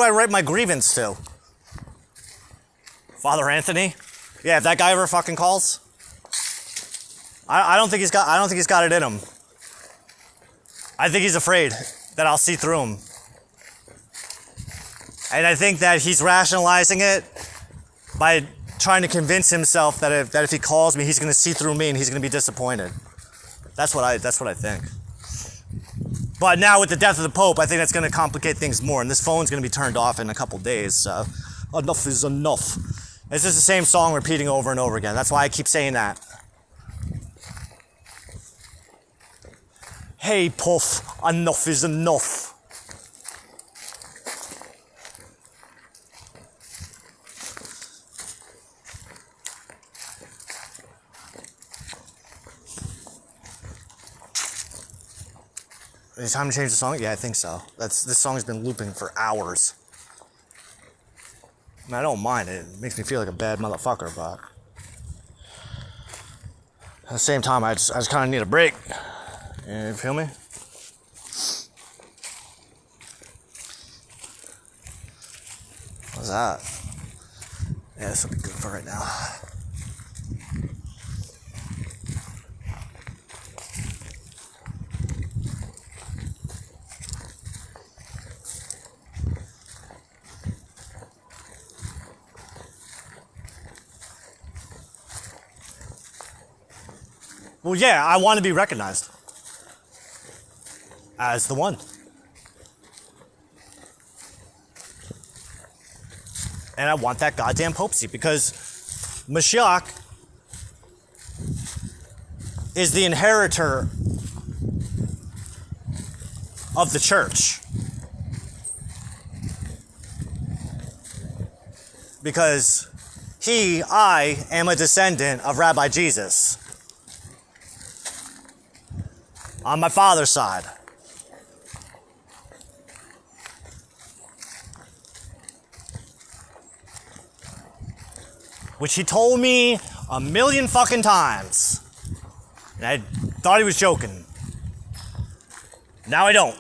I write my grievance to? Father Anthony? Yeah, if that guy ever fucking calls, I don't think he's got it in him. I think he's afraid that I'll see through him. And I think that he's rationalizing it by trying to convince himself that if he calls me, he's going to see through me and he's going to be disappointed. That's what I think. But now with the death of the Pope, I think that's going to complicate things more. And this phone's going to be turned off in a couple days. So enough is enough. It's just the same song repeating over and over again. That's why I keep saying that. Hey, Puff, enough is enough. Is it time to change the song? Yeah, I think so. This song's been looping for hours. I mean, I don't mind it. It makes me feel like a bad motherfucker, but at the same time, I just kind of need a break. You feel me? What's that? Yeah, this will be good for right now. Well, yeah, I want to be recognized as the one. And I want that goddamn papacy because Mashiach is the inheritor of the church. Because I am a descendant of Rabbi Jesus. On my father's side. Which he told me a million fucking times. And I thought he was joking. Now I don't.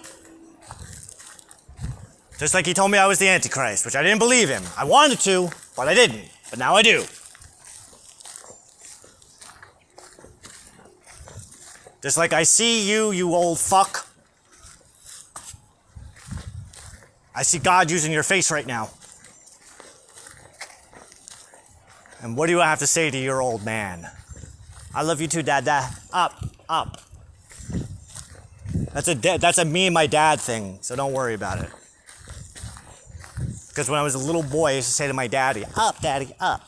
Just like he told me I was the Antichrist, which I didn't believe him. I wanted to, but I didn't. But now I do. Just like I see you, you old fuck. I see God using your face right now. And what do you have to say to your old man? I love you too, Dada. Up, up. That's a me and my dad thing, so don't worry about it. Because when I was a little boy, I used to say to my daddy, up, daddy, up.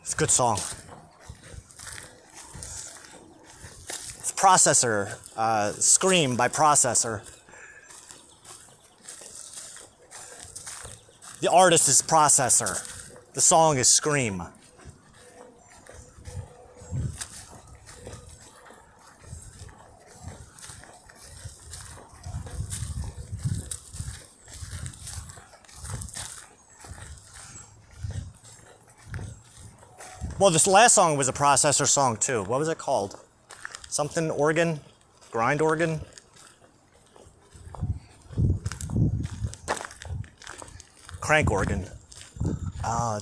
It's a good song. It's Processor, Scream by Processor. The artist is Processor. The song is Scream. Well, this last song was a Processor song too. What was it called? Something organ? Grind organ? Crank organ.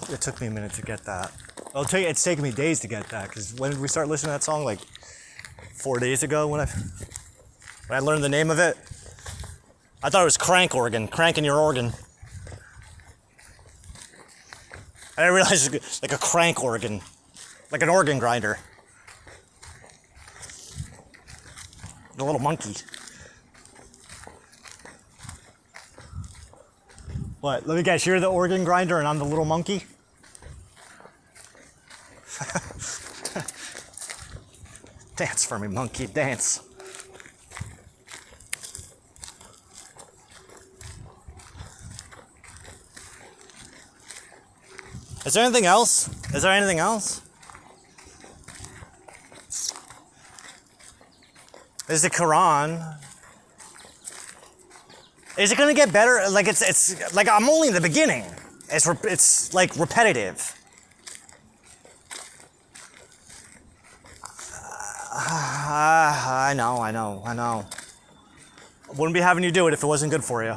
It took me a minute to get that. Well, it's taken me days to get that, because when did we start listening to that song? Like 4 days ago when I learned the name of it? I thought it was crank organ, cranking your organ. I didn't realize it was like a crank organ, like an organ grinder. The little monkey. What? Let me guess, you're the organ grinder and I'm the little monkey? Dance for me, monkey, dance. Is there anything else? Is there anything else? Is the Quran? Is it gonna get better? Like it's like I'm only in the beginning. It's like repetitive. I know. Wouldn't be having you do it if it wasn't good for you.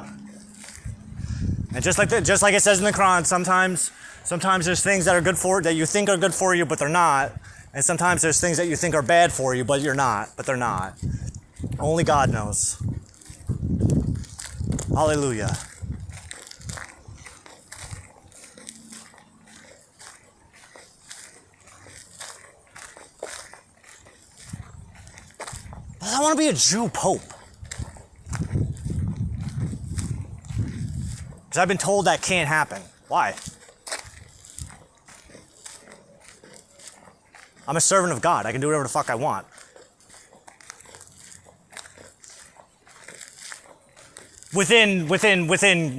And just like it says in the Quran, sometimes there's things that are good for that you think are good for you, but they're not. And sometimes there's things that you think are bad for you, but they're not. Only God knows. Hallelujah. I want to be a Jew Pope. Because I've been told that can't happen. Why? I'm a servant of God. I can do whatever the fuck I want. Within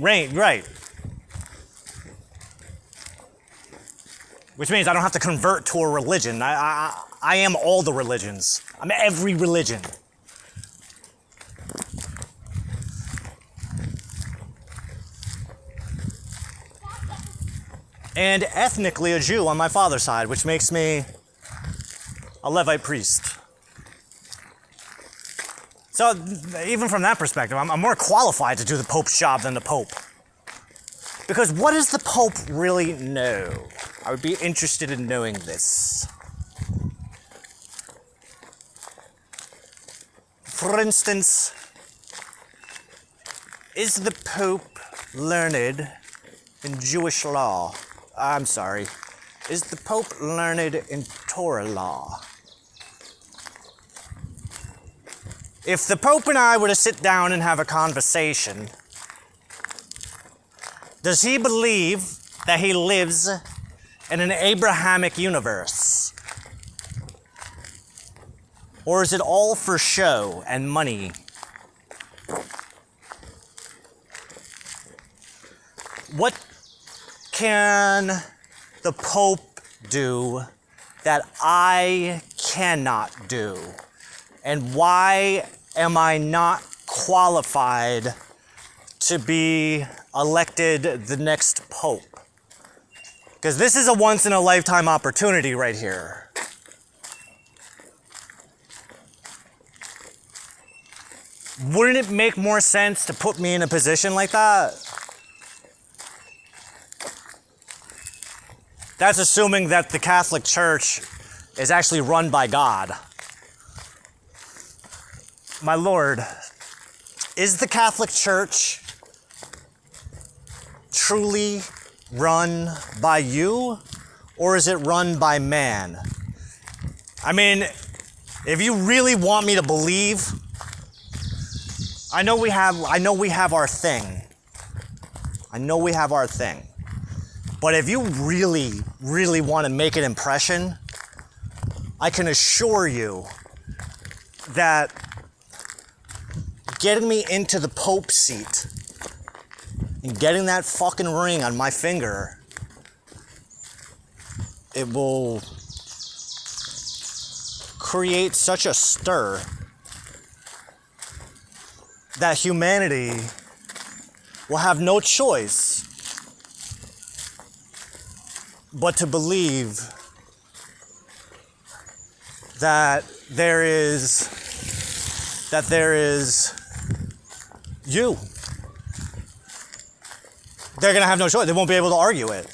range, right. Which means I don't have to convert to a religion. I am all the religions. I'm every religion. And ethnically a Jew on my father's side, which makes me a Levite priest. So even from that perspective, I'm more qualified to do the Pope's job than the Pope. Because what does the Pope really know? I would be interested in knowing this. For instance, is the Pope learned in Jewish law? I'm sorry. Is the Pope learned in Torah law? If the Pope and I were to sit down and have a conversation, does he believe that he lives in an Abrahamic universe? Or is it all for show and money? What can the Pope do that I cannot do? And why am I not qualified to be elected the next Pope? Because this is a once-in-a-lifetime opportunity right here. Wouldn't it make more sense to put me in a position like that? That's assuming that the Catholic Church is actually run by God. My Lord, is the Catholic Church truly run by you, or is it run by man? I mean, if you really want me to believe, I know we have our thing. But if you really, really want to make an impression, I can assure you that getting me into the Pope seat and getting that fucking ring on my finger, it will create such a stir that humanity will have no choice but to believe that there is you. They're gonna have no choice. They won't be able to argue it.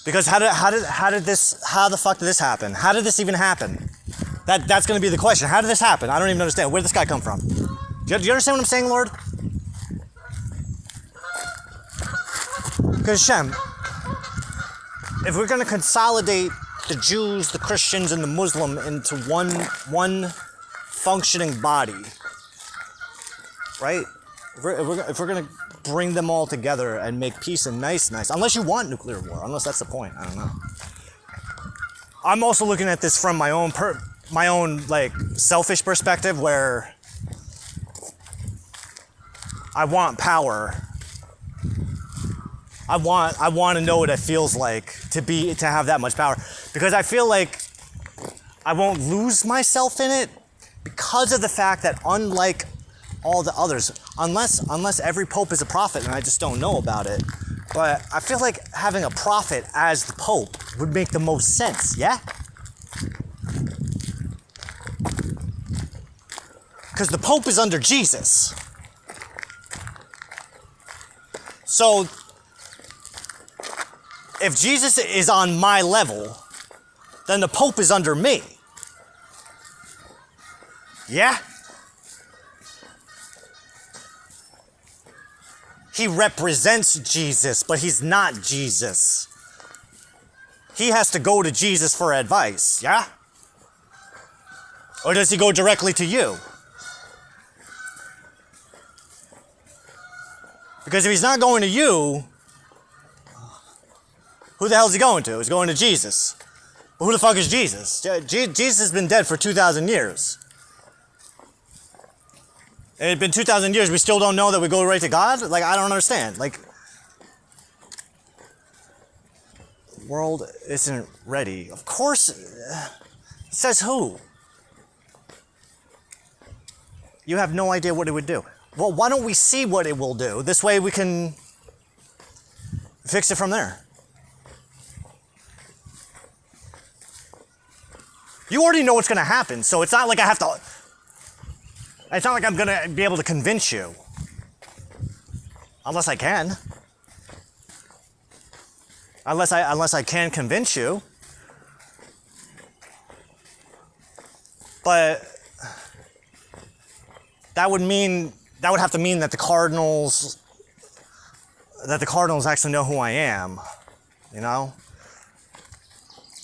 Because how the fuck did this happen? How did this even happen? That's gonna be the question. How did this happen? I don't even understand. Where did this guy come from? Do you understand what I'm saying, Lord? Because Shem, if we're gonna consolidate the Jews, the Christians, and the Muslim into one functioning body, right? If we're gonna bring them all together and make peace and nice, unless you want nuclear war, unless that's the point, I don't know. I'm also looking at this from my own my own like selfish perspective where I want power. I want to know what it feels like to have that much power, because I feel like I won't lose myself in it because of the fact that unlike all the others, unless every pope is a prophet and I just don't know about it, but I feel like having a prophet as the pope would make the most sense, yeah? Because the pope is under Jesus. So if Jesus is on my level, then the pope is under me. Yeah? He represents Jesus, but he's not Jesus. He has to go to Jesus for advice, yeah? Or does he go directly to you? Because if he's not going to you, who the hell is he going to? He's going to Jesus. Well, who the fuck is Jesus? Jesus has been dead for 2,000 years. It's been 2,000 years, we still don't know that we go right to God? Like, I don't understand. Like, the world isn't ready. Of course, says who? You have no idea what it would do. Well, why don't we see what it will do? This way we can fix it from there. You already know what's going to happen, so it's not like I have to... It's not like I'm going to be able to convince you. Unless I can. Unless I can convince you. But that would have to mean that the Cardinals actually know who I am. You know?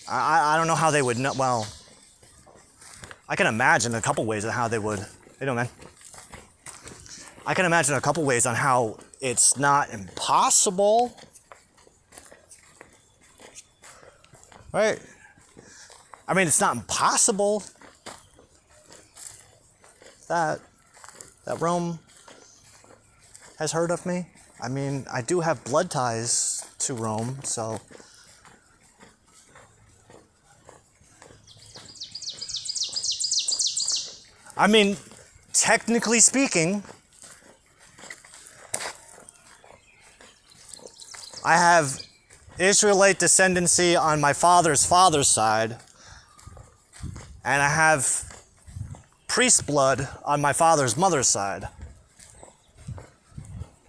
I don't know how they would know. Well, I can imagine a couple ways of how they would. You know, man. I can imagine a couple ways on how it's not impossible. Right? I mean, it's not impossible that Rome has heard of me. I mean, I do have blood ties to Rome, so... I mean, technically speaking, I have Israelite descendancy on my father's side, and I have priest blood on my father's mother's side.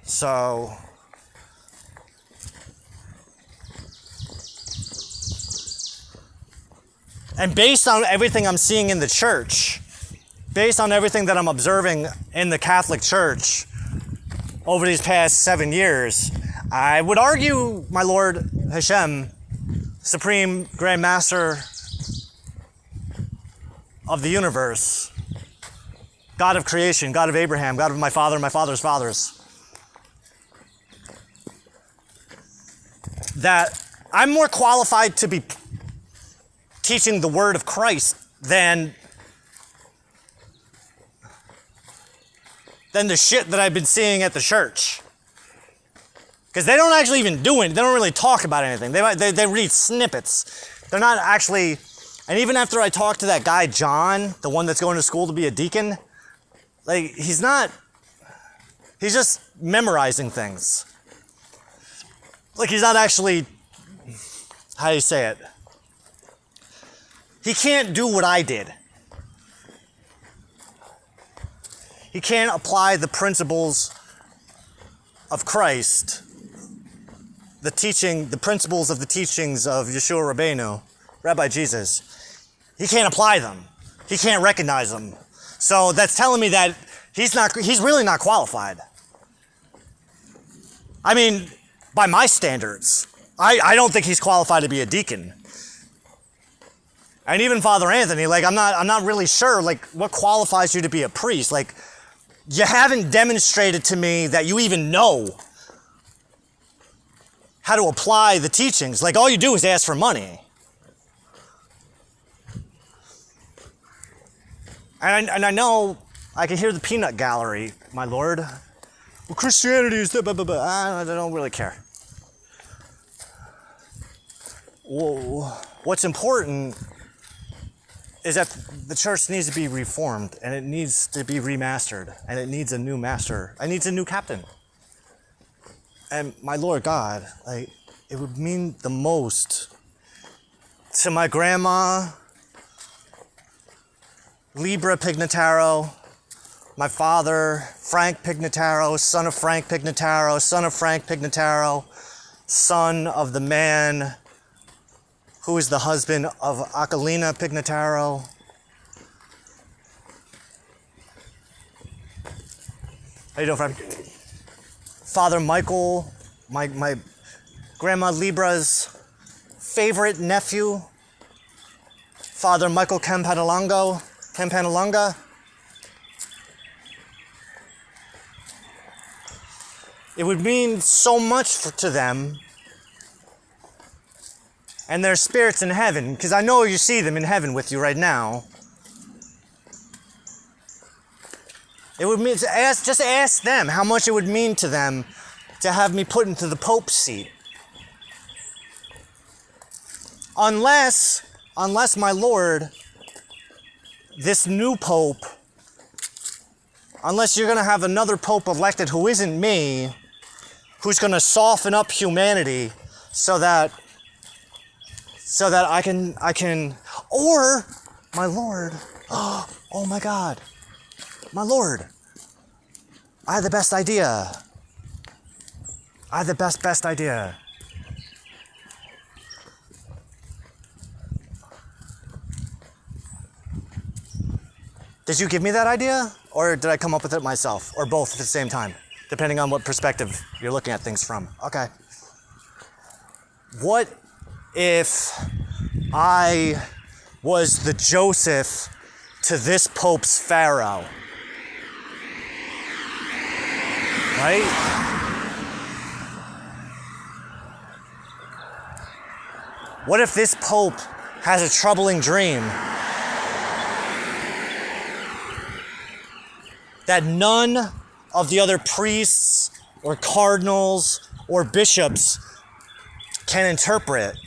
So, and based on everything I'm seeing in the church, based on everything that I'm observing in the Catholic Church over these past 7 years, I would argue, my Lord Hashem, Supreme Grand Master of the universe, God of creation, God of Abraham, God of my father and my father's fathers, that I'm more qualified to be teaching the word of Christ than the shit that I've been seeing at the church. Because they don't actually even do it. They don't really talk about anything. They read snippets. They're not actually... And even after I talked to that guy, John, the one that's going to school to be a deacon, like, he's not... He's just memorizing things. Like, he's not actually... How do you say it? He can't do what I did. He can't apply the principles of Christ, the principles of the teachings of Yeshua Rabbeinu, Rabbi Jesus. He can't apply them. He can't recognize them. So that's telling me that he's really not qualified. I mean, by my standards, I don't think he's qualified to be a deacon. And even Father Anthony, like, I'm not really sure, like, what qualifies you to be a priest? Like, you haven't demonstrated to me that you even know how to apply the teachings. Like, all you do is ask for money. And I know I can hear the peanut gallery, my lord. Well, Christianity is blah, blah, blah. I don't really care. Whoa. What's important is that the church needs to be reformed, and it needs to be remastered, and it needs a new master. It needs a new captain. And my Lord God, like, it would mean the most to my grandma, Libra Pignataro, my father, Frank Pignataro, son of Frank Pignataro, son of Frank Pignataro, son of the man who is the husband of Aquilina Pignataro. How you doing, Frank? Father Michael, my grandma Libra's favorite nephew, Father Michael Campanalonga. It would mean so much to them and their spirits in heaven, because I know you see them in heaven with you right now. It would mean just ask them how much it would mean to them to have me put into the Pope's seat. Unless, my Lord, this new Pope, unless you're going to have another Pope elected who isn't me, who's going to soften up humanity so that I can, or, my Lord, oh my God, my Lord, I had the best idea. I had the best idea. Did you give me that idea, or did I come up with it myself, or both at the same time, depending on what perspective you're looking at things from? Okay. What if I was the Joseph to this Pope's Pharaoh? Right? What if this Pope has a troubling dream that none of the other priests or cardinals or bishops can interpret?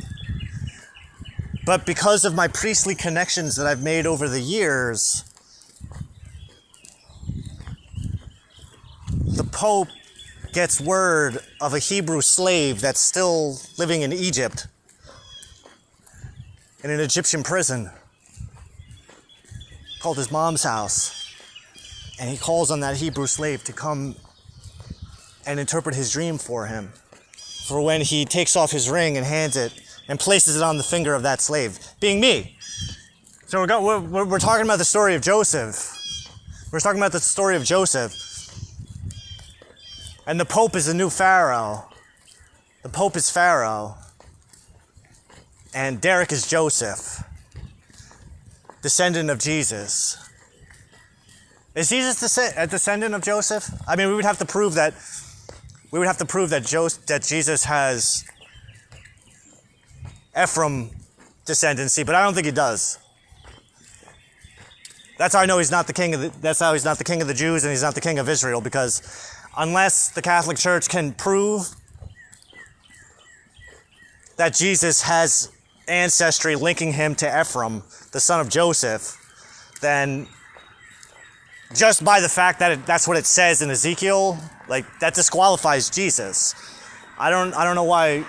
But because of my priestly connections that I've made over the years, the Pope gets word of a Hebrew slave that's still living in Egypt, in an Egyptian prison called his mom's house. And he calls on that Hebrew slave to come and interpret his dream for him. For when he takes off his ring and hands it and places it on the finger of that slave, being me. So we're talking about the story of Joseph. We're talking about the story of Joseph. And the Pope is the new Pharaoh. The Pope is Pharaoh. And Derek is Joseph, descendant of Jesus. Is Jesus a descendant of Joseph? I mean, we would have to prove that that Jesus has Ephraim descendancy, but I don't think he does. That's how I know he's not the king of that's how he's not the king of the Jews and he's not the king of Israel, because unless the Catholic Church can prove that Jesus has ancestry linking him to Ephraim, the son of Joseph, then just by the fact that that's what it says in Ezekiel, like, that disqualifies Jesus. I don't know why.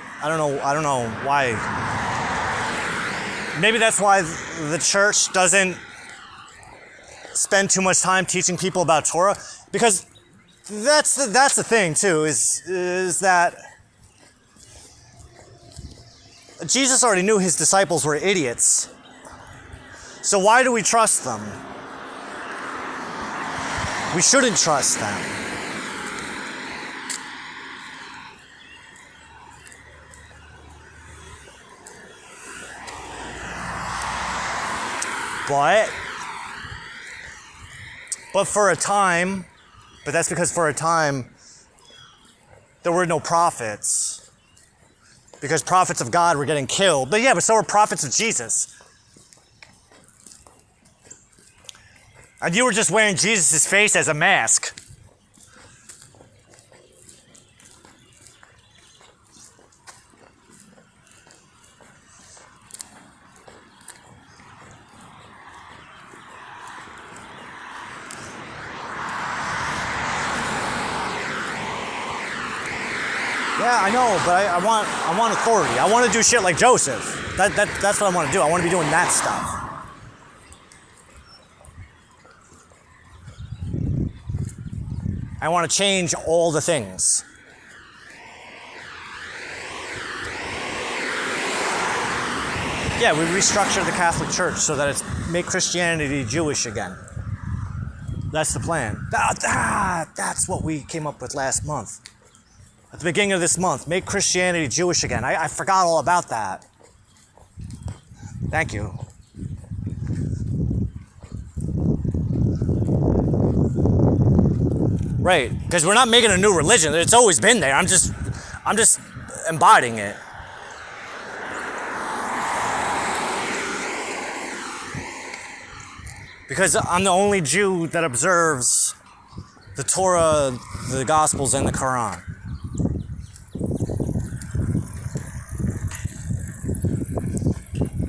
Maybe that's why the church doesn't spend too much time teaching people about Torah, because that's the thing too, is that Jesus already knew his disciples were idiots. So why do we trust them? We shouldn't trust them. But for a time, but that's because for a time, there were no prophets. Because prophets of God were getting killed. But so were prophets of Jesus. And you were just wearing Jesus' face as a mask. Yeah, I know, but I want authority. I want to do shit like Joseph. That's what I want to do. I want to be doing that stuff. I want to change all the things. Yeah, we restructured the Catholic Church so that it's make Christianity Jewish again. That's the plan. That's what we came up with last month. At the beginning of this month, make Christianity Jewish again. I forgot all about that. Thank you. Right, because we're not making a new religion. It's always been there. I'm just embodying it. Because I'm the only Jew that observes the Torah, the Gospels, and the Quran.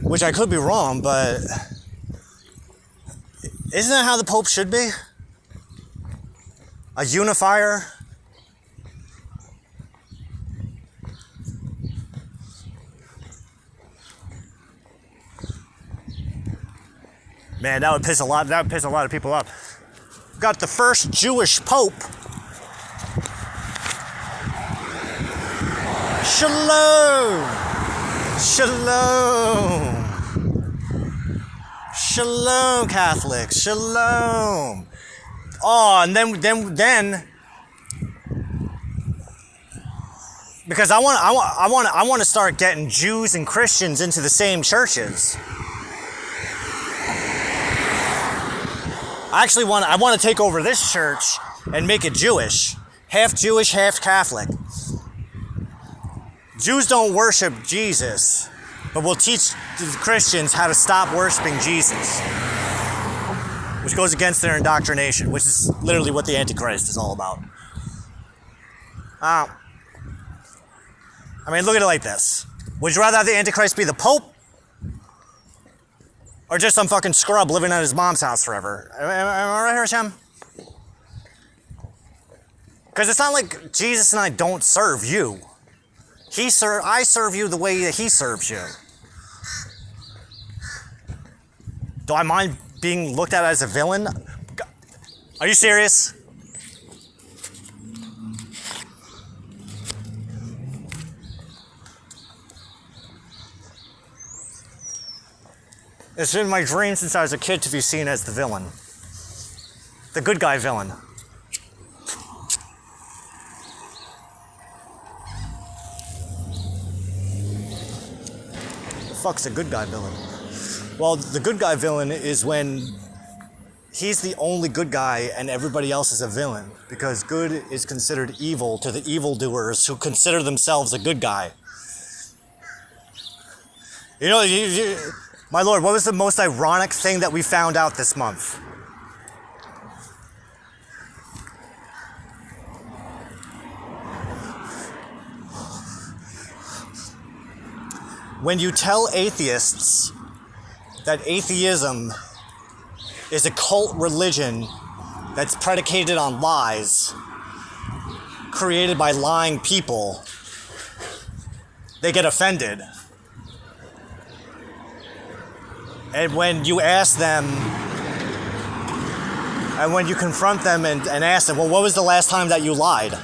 Which I could be wrong, but isn't that how the Pope should be? A unifier? Man, that would piss a lot of people off. Got the first Jewish Pope. Shalom! Shalom! Shalom, Catholics! Shalom! Oh, and then, because I want to start getting Jews and Christians into the same churches. I want to take over this church and make it Jewish, half Catholic. Jews don't worship Jesus, but we'll teach the Christians how to stop worshiping Jesus. Which goes against their indoctrination, which is literally what the Antichrist is all about. I mean, look at it like this. Would you rather have the Antichrist be the Pope? Or just some fucking scrub living at his mom's house forever? Am I right here, Shem? Because it's not like Jesus and I don't serve you. I serve you the way that he serves you. Do I mind being looked at as a villain? Are you serious? It's been my dream since I was a kid to be seen as the villain. The good guy villain. The fuck's a good guy villain? Well, the good guy villain is when he's the only good guy and everybody else is a villain, because good is considered evil to the evildoers who consider themselves a good guy. You know, my Lord, what was the most ironic thing that we found out this month? When you tell atheists that atheism is a cult religion that's predicated on lies, created by lying people, they get offended. And when you ask them, and when you confront them and ask them, well, what was the last time that you lied?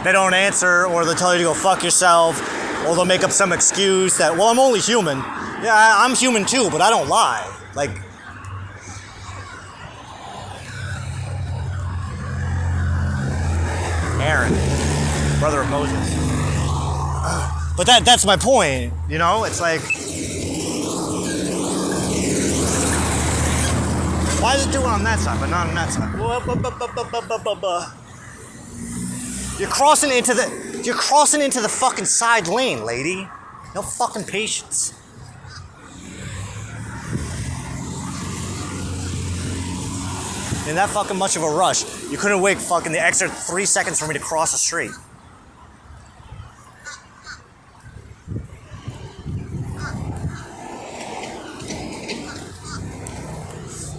They don't answer, or they'll tell you to go fuck yourself, or they'll make up some excuse that, well, I'm only human. Yeah, I'm human too, but I don't lie. Like, Aaron, brother of Moses. But that's my point, you know? It's like, why is it doing on that side, but not on that side? You're crossing into the fucking side lane, lady. No fucking patience. in that fucking much of a rush, you couldn't wait fucking the extra 3 seconds for me to cross the street.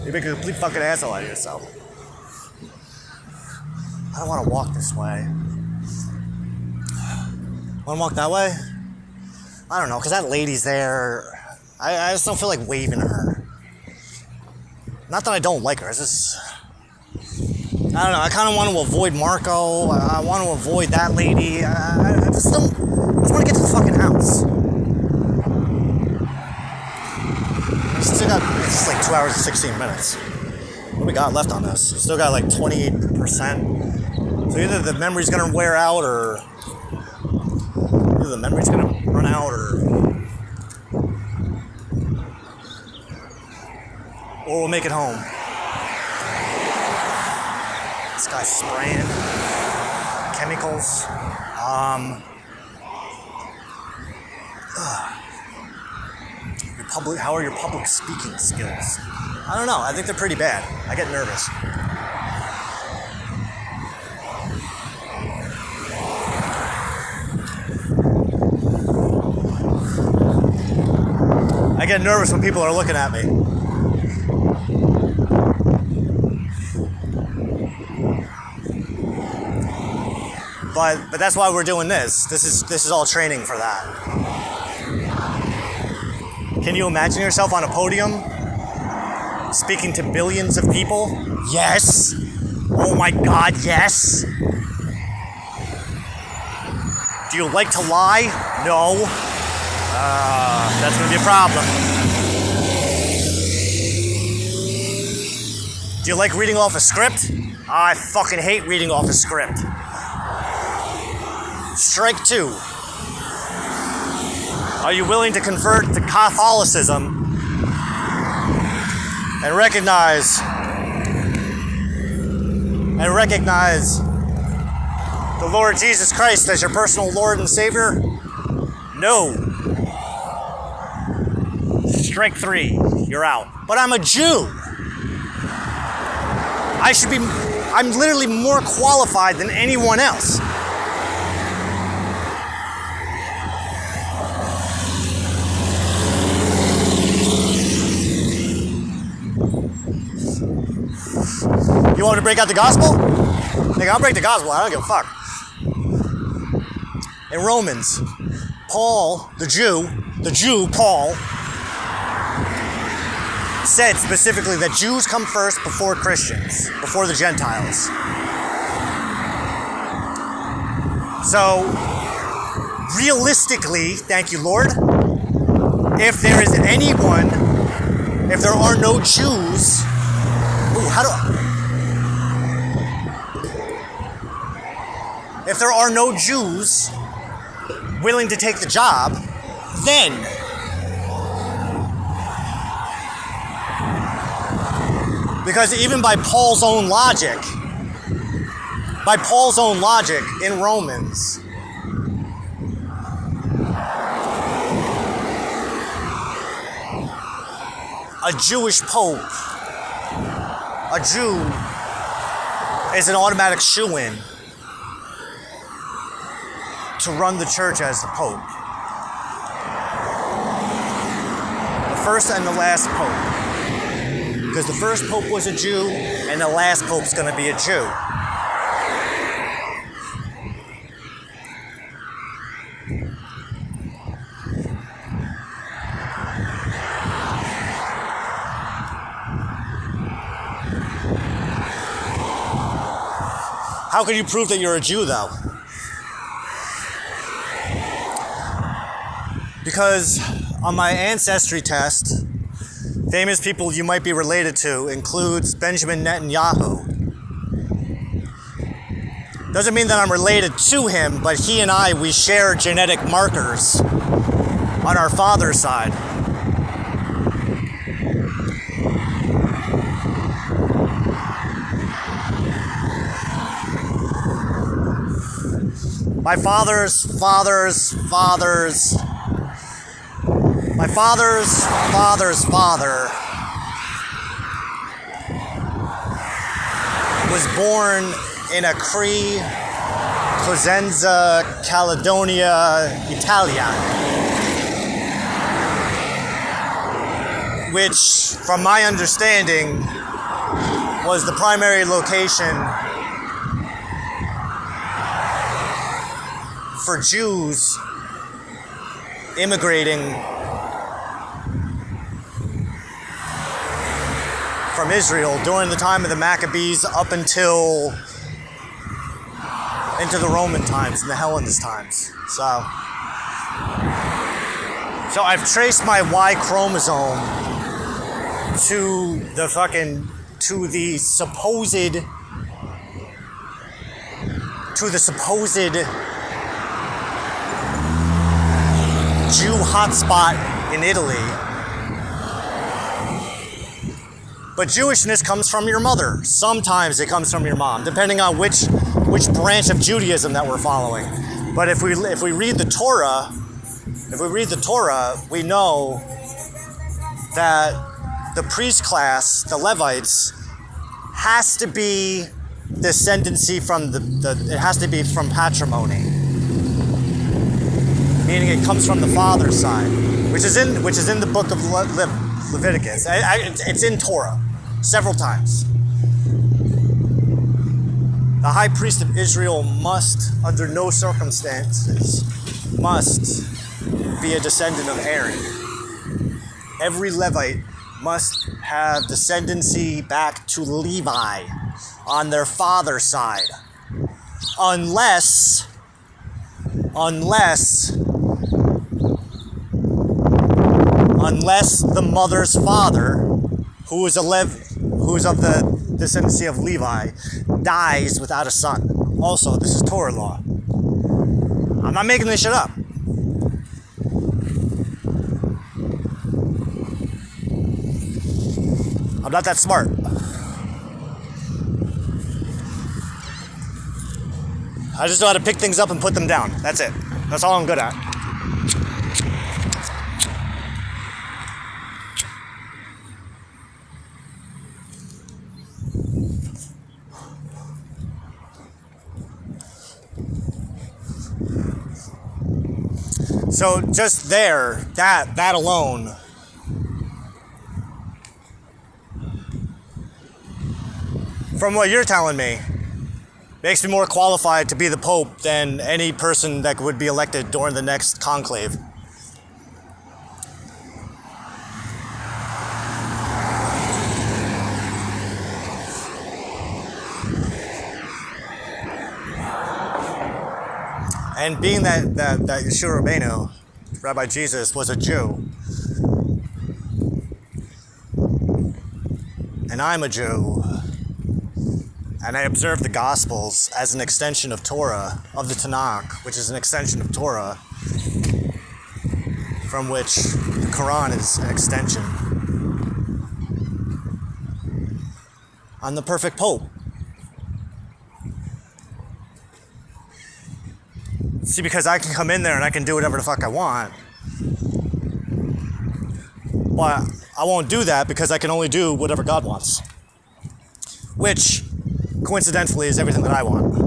You make a complete fucking asshole out of yourself. I don't want to walk this way. Want to walk that way? I don't know, because that lady's there. I just don't feel like waving to her. Not that I don't like her, it's just... I don't know, I kind of want to avoid Marco. I want to avoid that lady. I just don't... I just want to get to the fucking house. Still got, it's like 2 hours and 16 minutes. What do we got left on this? Still got like 28%. So either the memory's gonna wear out or run out or we'll make it home. This guy's spraying chemicals. How are your public speaking skills? I don't know. I think they're pretty bad. I get nervous. I get nervous when people are looking at me. But that's why we're doing this. This is all training for that. Can you imagine yourself on a podium speaking to billions of people? Yes. Oh my God, yes. Do you like to lie? No. That's gonna be a problem. Do you like reading off a script? I fucking hate reading off a script. Strike 2. Are you willing to convert to Catholicism and recognize the Lord Jesus Christ as your personal Lord and Savior? No. Strike 3. You're out. But I'm a Jew. I'm literally more qualified than anyone else. You want me to break out the gospel? Nigga, I'll break the gospel. I don't give a fuck. In Romans, Paul, the Jew, Paul, said specifically that Jews come first before Christians, before the Gentiles. So, realistically, thank you, Lord, if there are no Jews, if there are no Jews willing to take the job, then because even by Paul's own logic in Romans, a Jewish pope, a Jew is an automatic shoo-in to run the church as the pope. The first and the last pope. Because the first pope was a Jew, and the last pope's going to be a Jew. How can you prove that you're a Jew, though? Because on my ancestry test, famous people you might be related to includes Benjamin Netanyahu. Doesn't mean that I'm related to him, but he and we share genetic markers on our father's side. My father's father's father was born in a Cree, Cosenza, Caledonia, Italia, which, from my understanding, was the primary location for Jews immigrating from Israel during the time of the Maccabees up until into the Roman times and the Hellenist times. So I've traced my Y chromosome to the supposed Jew hotspot in Italy. But Jewishness comes from your mother. Sometimes it comes from your mom, depending on which branch of Judaism that we're following. But if we read the Torah, we know that the priest class, the Levites, has to be descendancy from it has to be from patrimony, meaning it comes from the father's side, which is in the book of Leviticus. It's in Torah several times. The high priest of Israel must, under no circumstances, must be a descendant of Aaron. Every Levite must have descendancy back to Levi on their father's side, unless the mother's father, who is of the descendancy of Levi, dies without a son. Also, this is Torah law. I'm not making this shit up. I'm not that smart. I just know how to pick things up and put them down. That's it. That's all I'm good at. So just there, that alone, from what you're telling me, makes me more qualified to be the Pope than any person that would be elected during the next conclave. And being that Yeshua Rabbeinu, Rabbi Jesus, was a Jew, and I'm a Jew, and I observe the Gospels as an extension of Torah, of the Tanakh, which is an extension of Torah, from which the Quran is an extension. I'm the perfect Pope. See, because I can come in there and I can do whatever the fuck I want. But I won't do that because I can only do whatever God wants. Which, coincidentally, is everything that I want.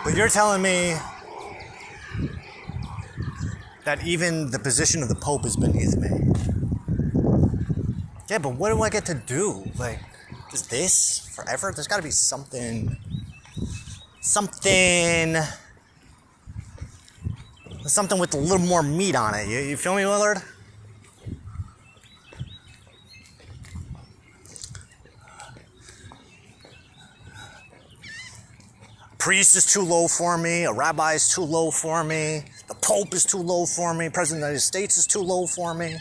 But you're telling me that even the position of the Pope is beneath me. Yeah, but what do I get to do? Like, is this forever? There's got to be something with a little more meat on it. You feel me, Willard? Priest is too low for me. A rabbi is too low for me. The Pope is too low for me. President of the United States is too low for me.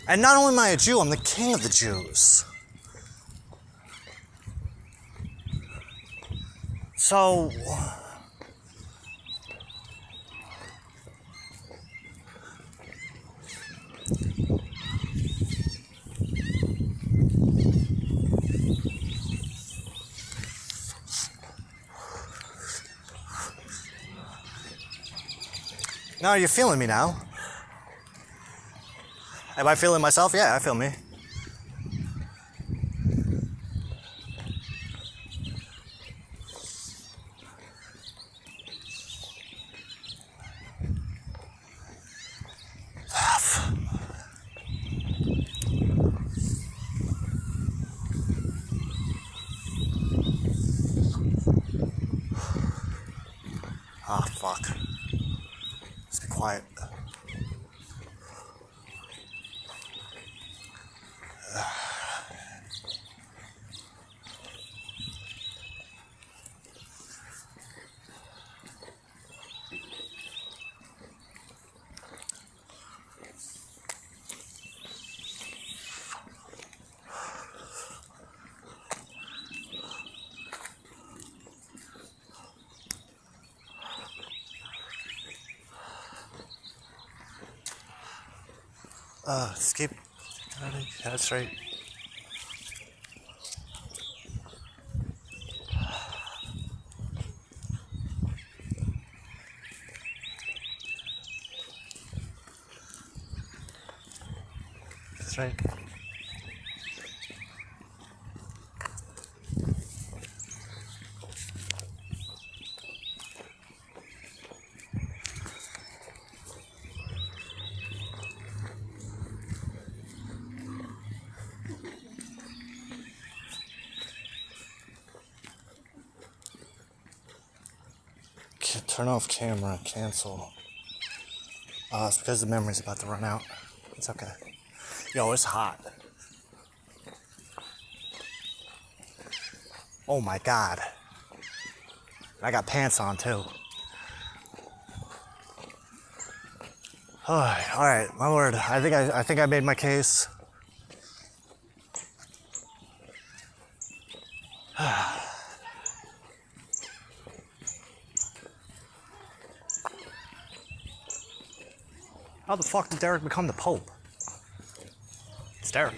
And not only am I a Jew, I'm the king of the Jews. So, now you're feeling me now. Am I feeling myself? Yeah, I feel me. Ah, fuck. Let's be quiet. Skip. That's right. That's right. Turn off camera, cancel. It's because the memory's about to run out. It's okay. Yo, it's hot. Oh my god. I got pants on too. Alright, my lord. I think I made my case. How the fuck did Derek become the Pope? It's Derek.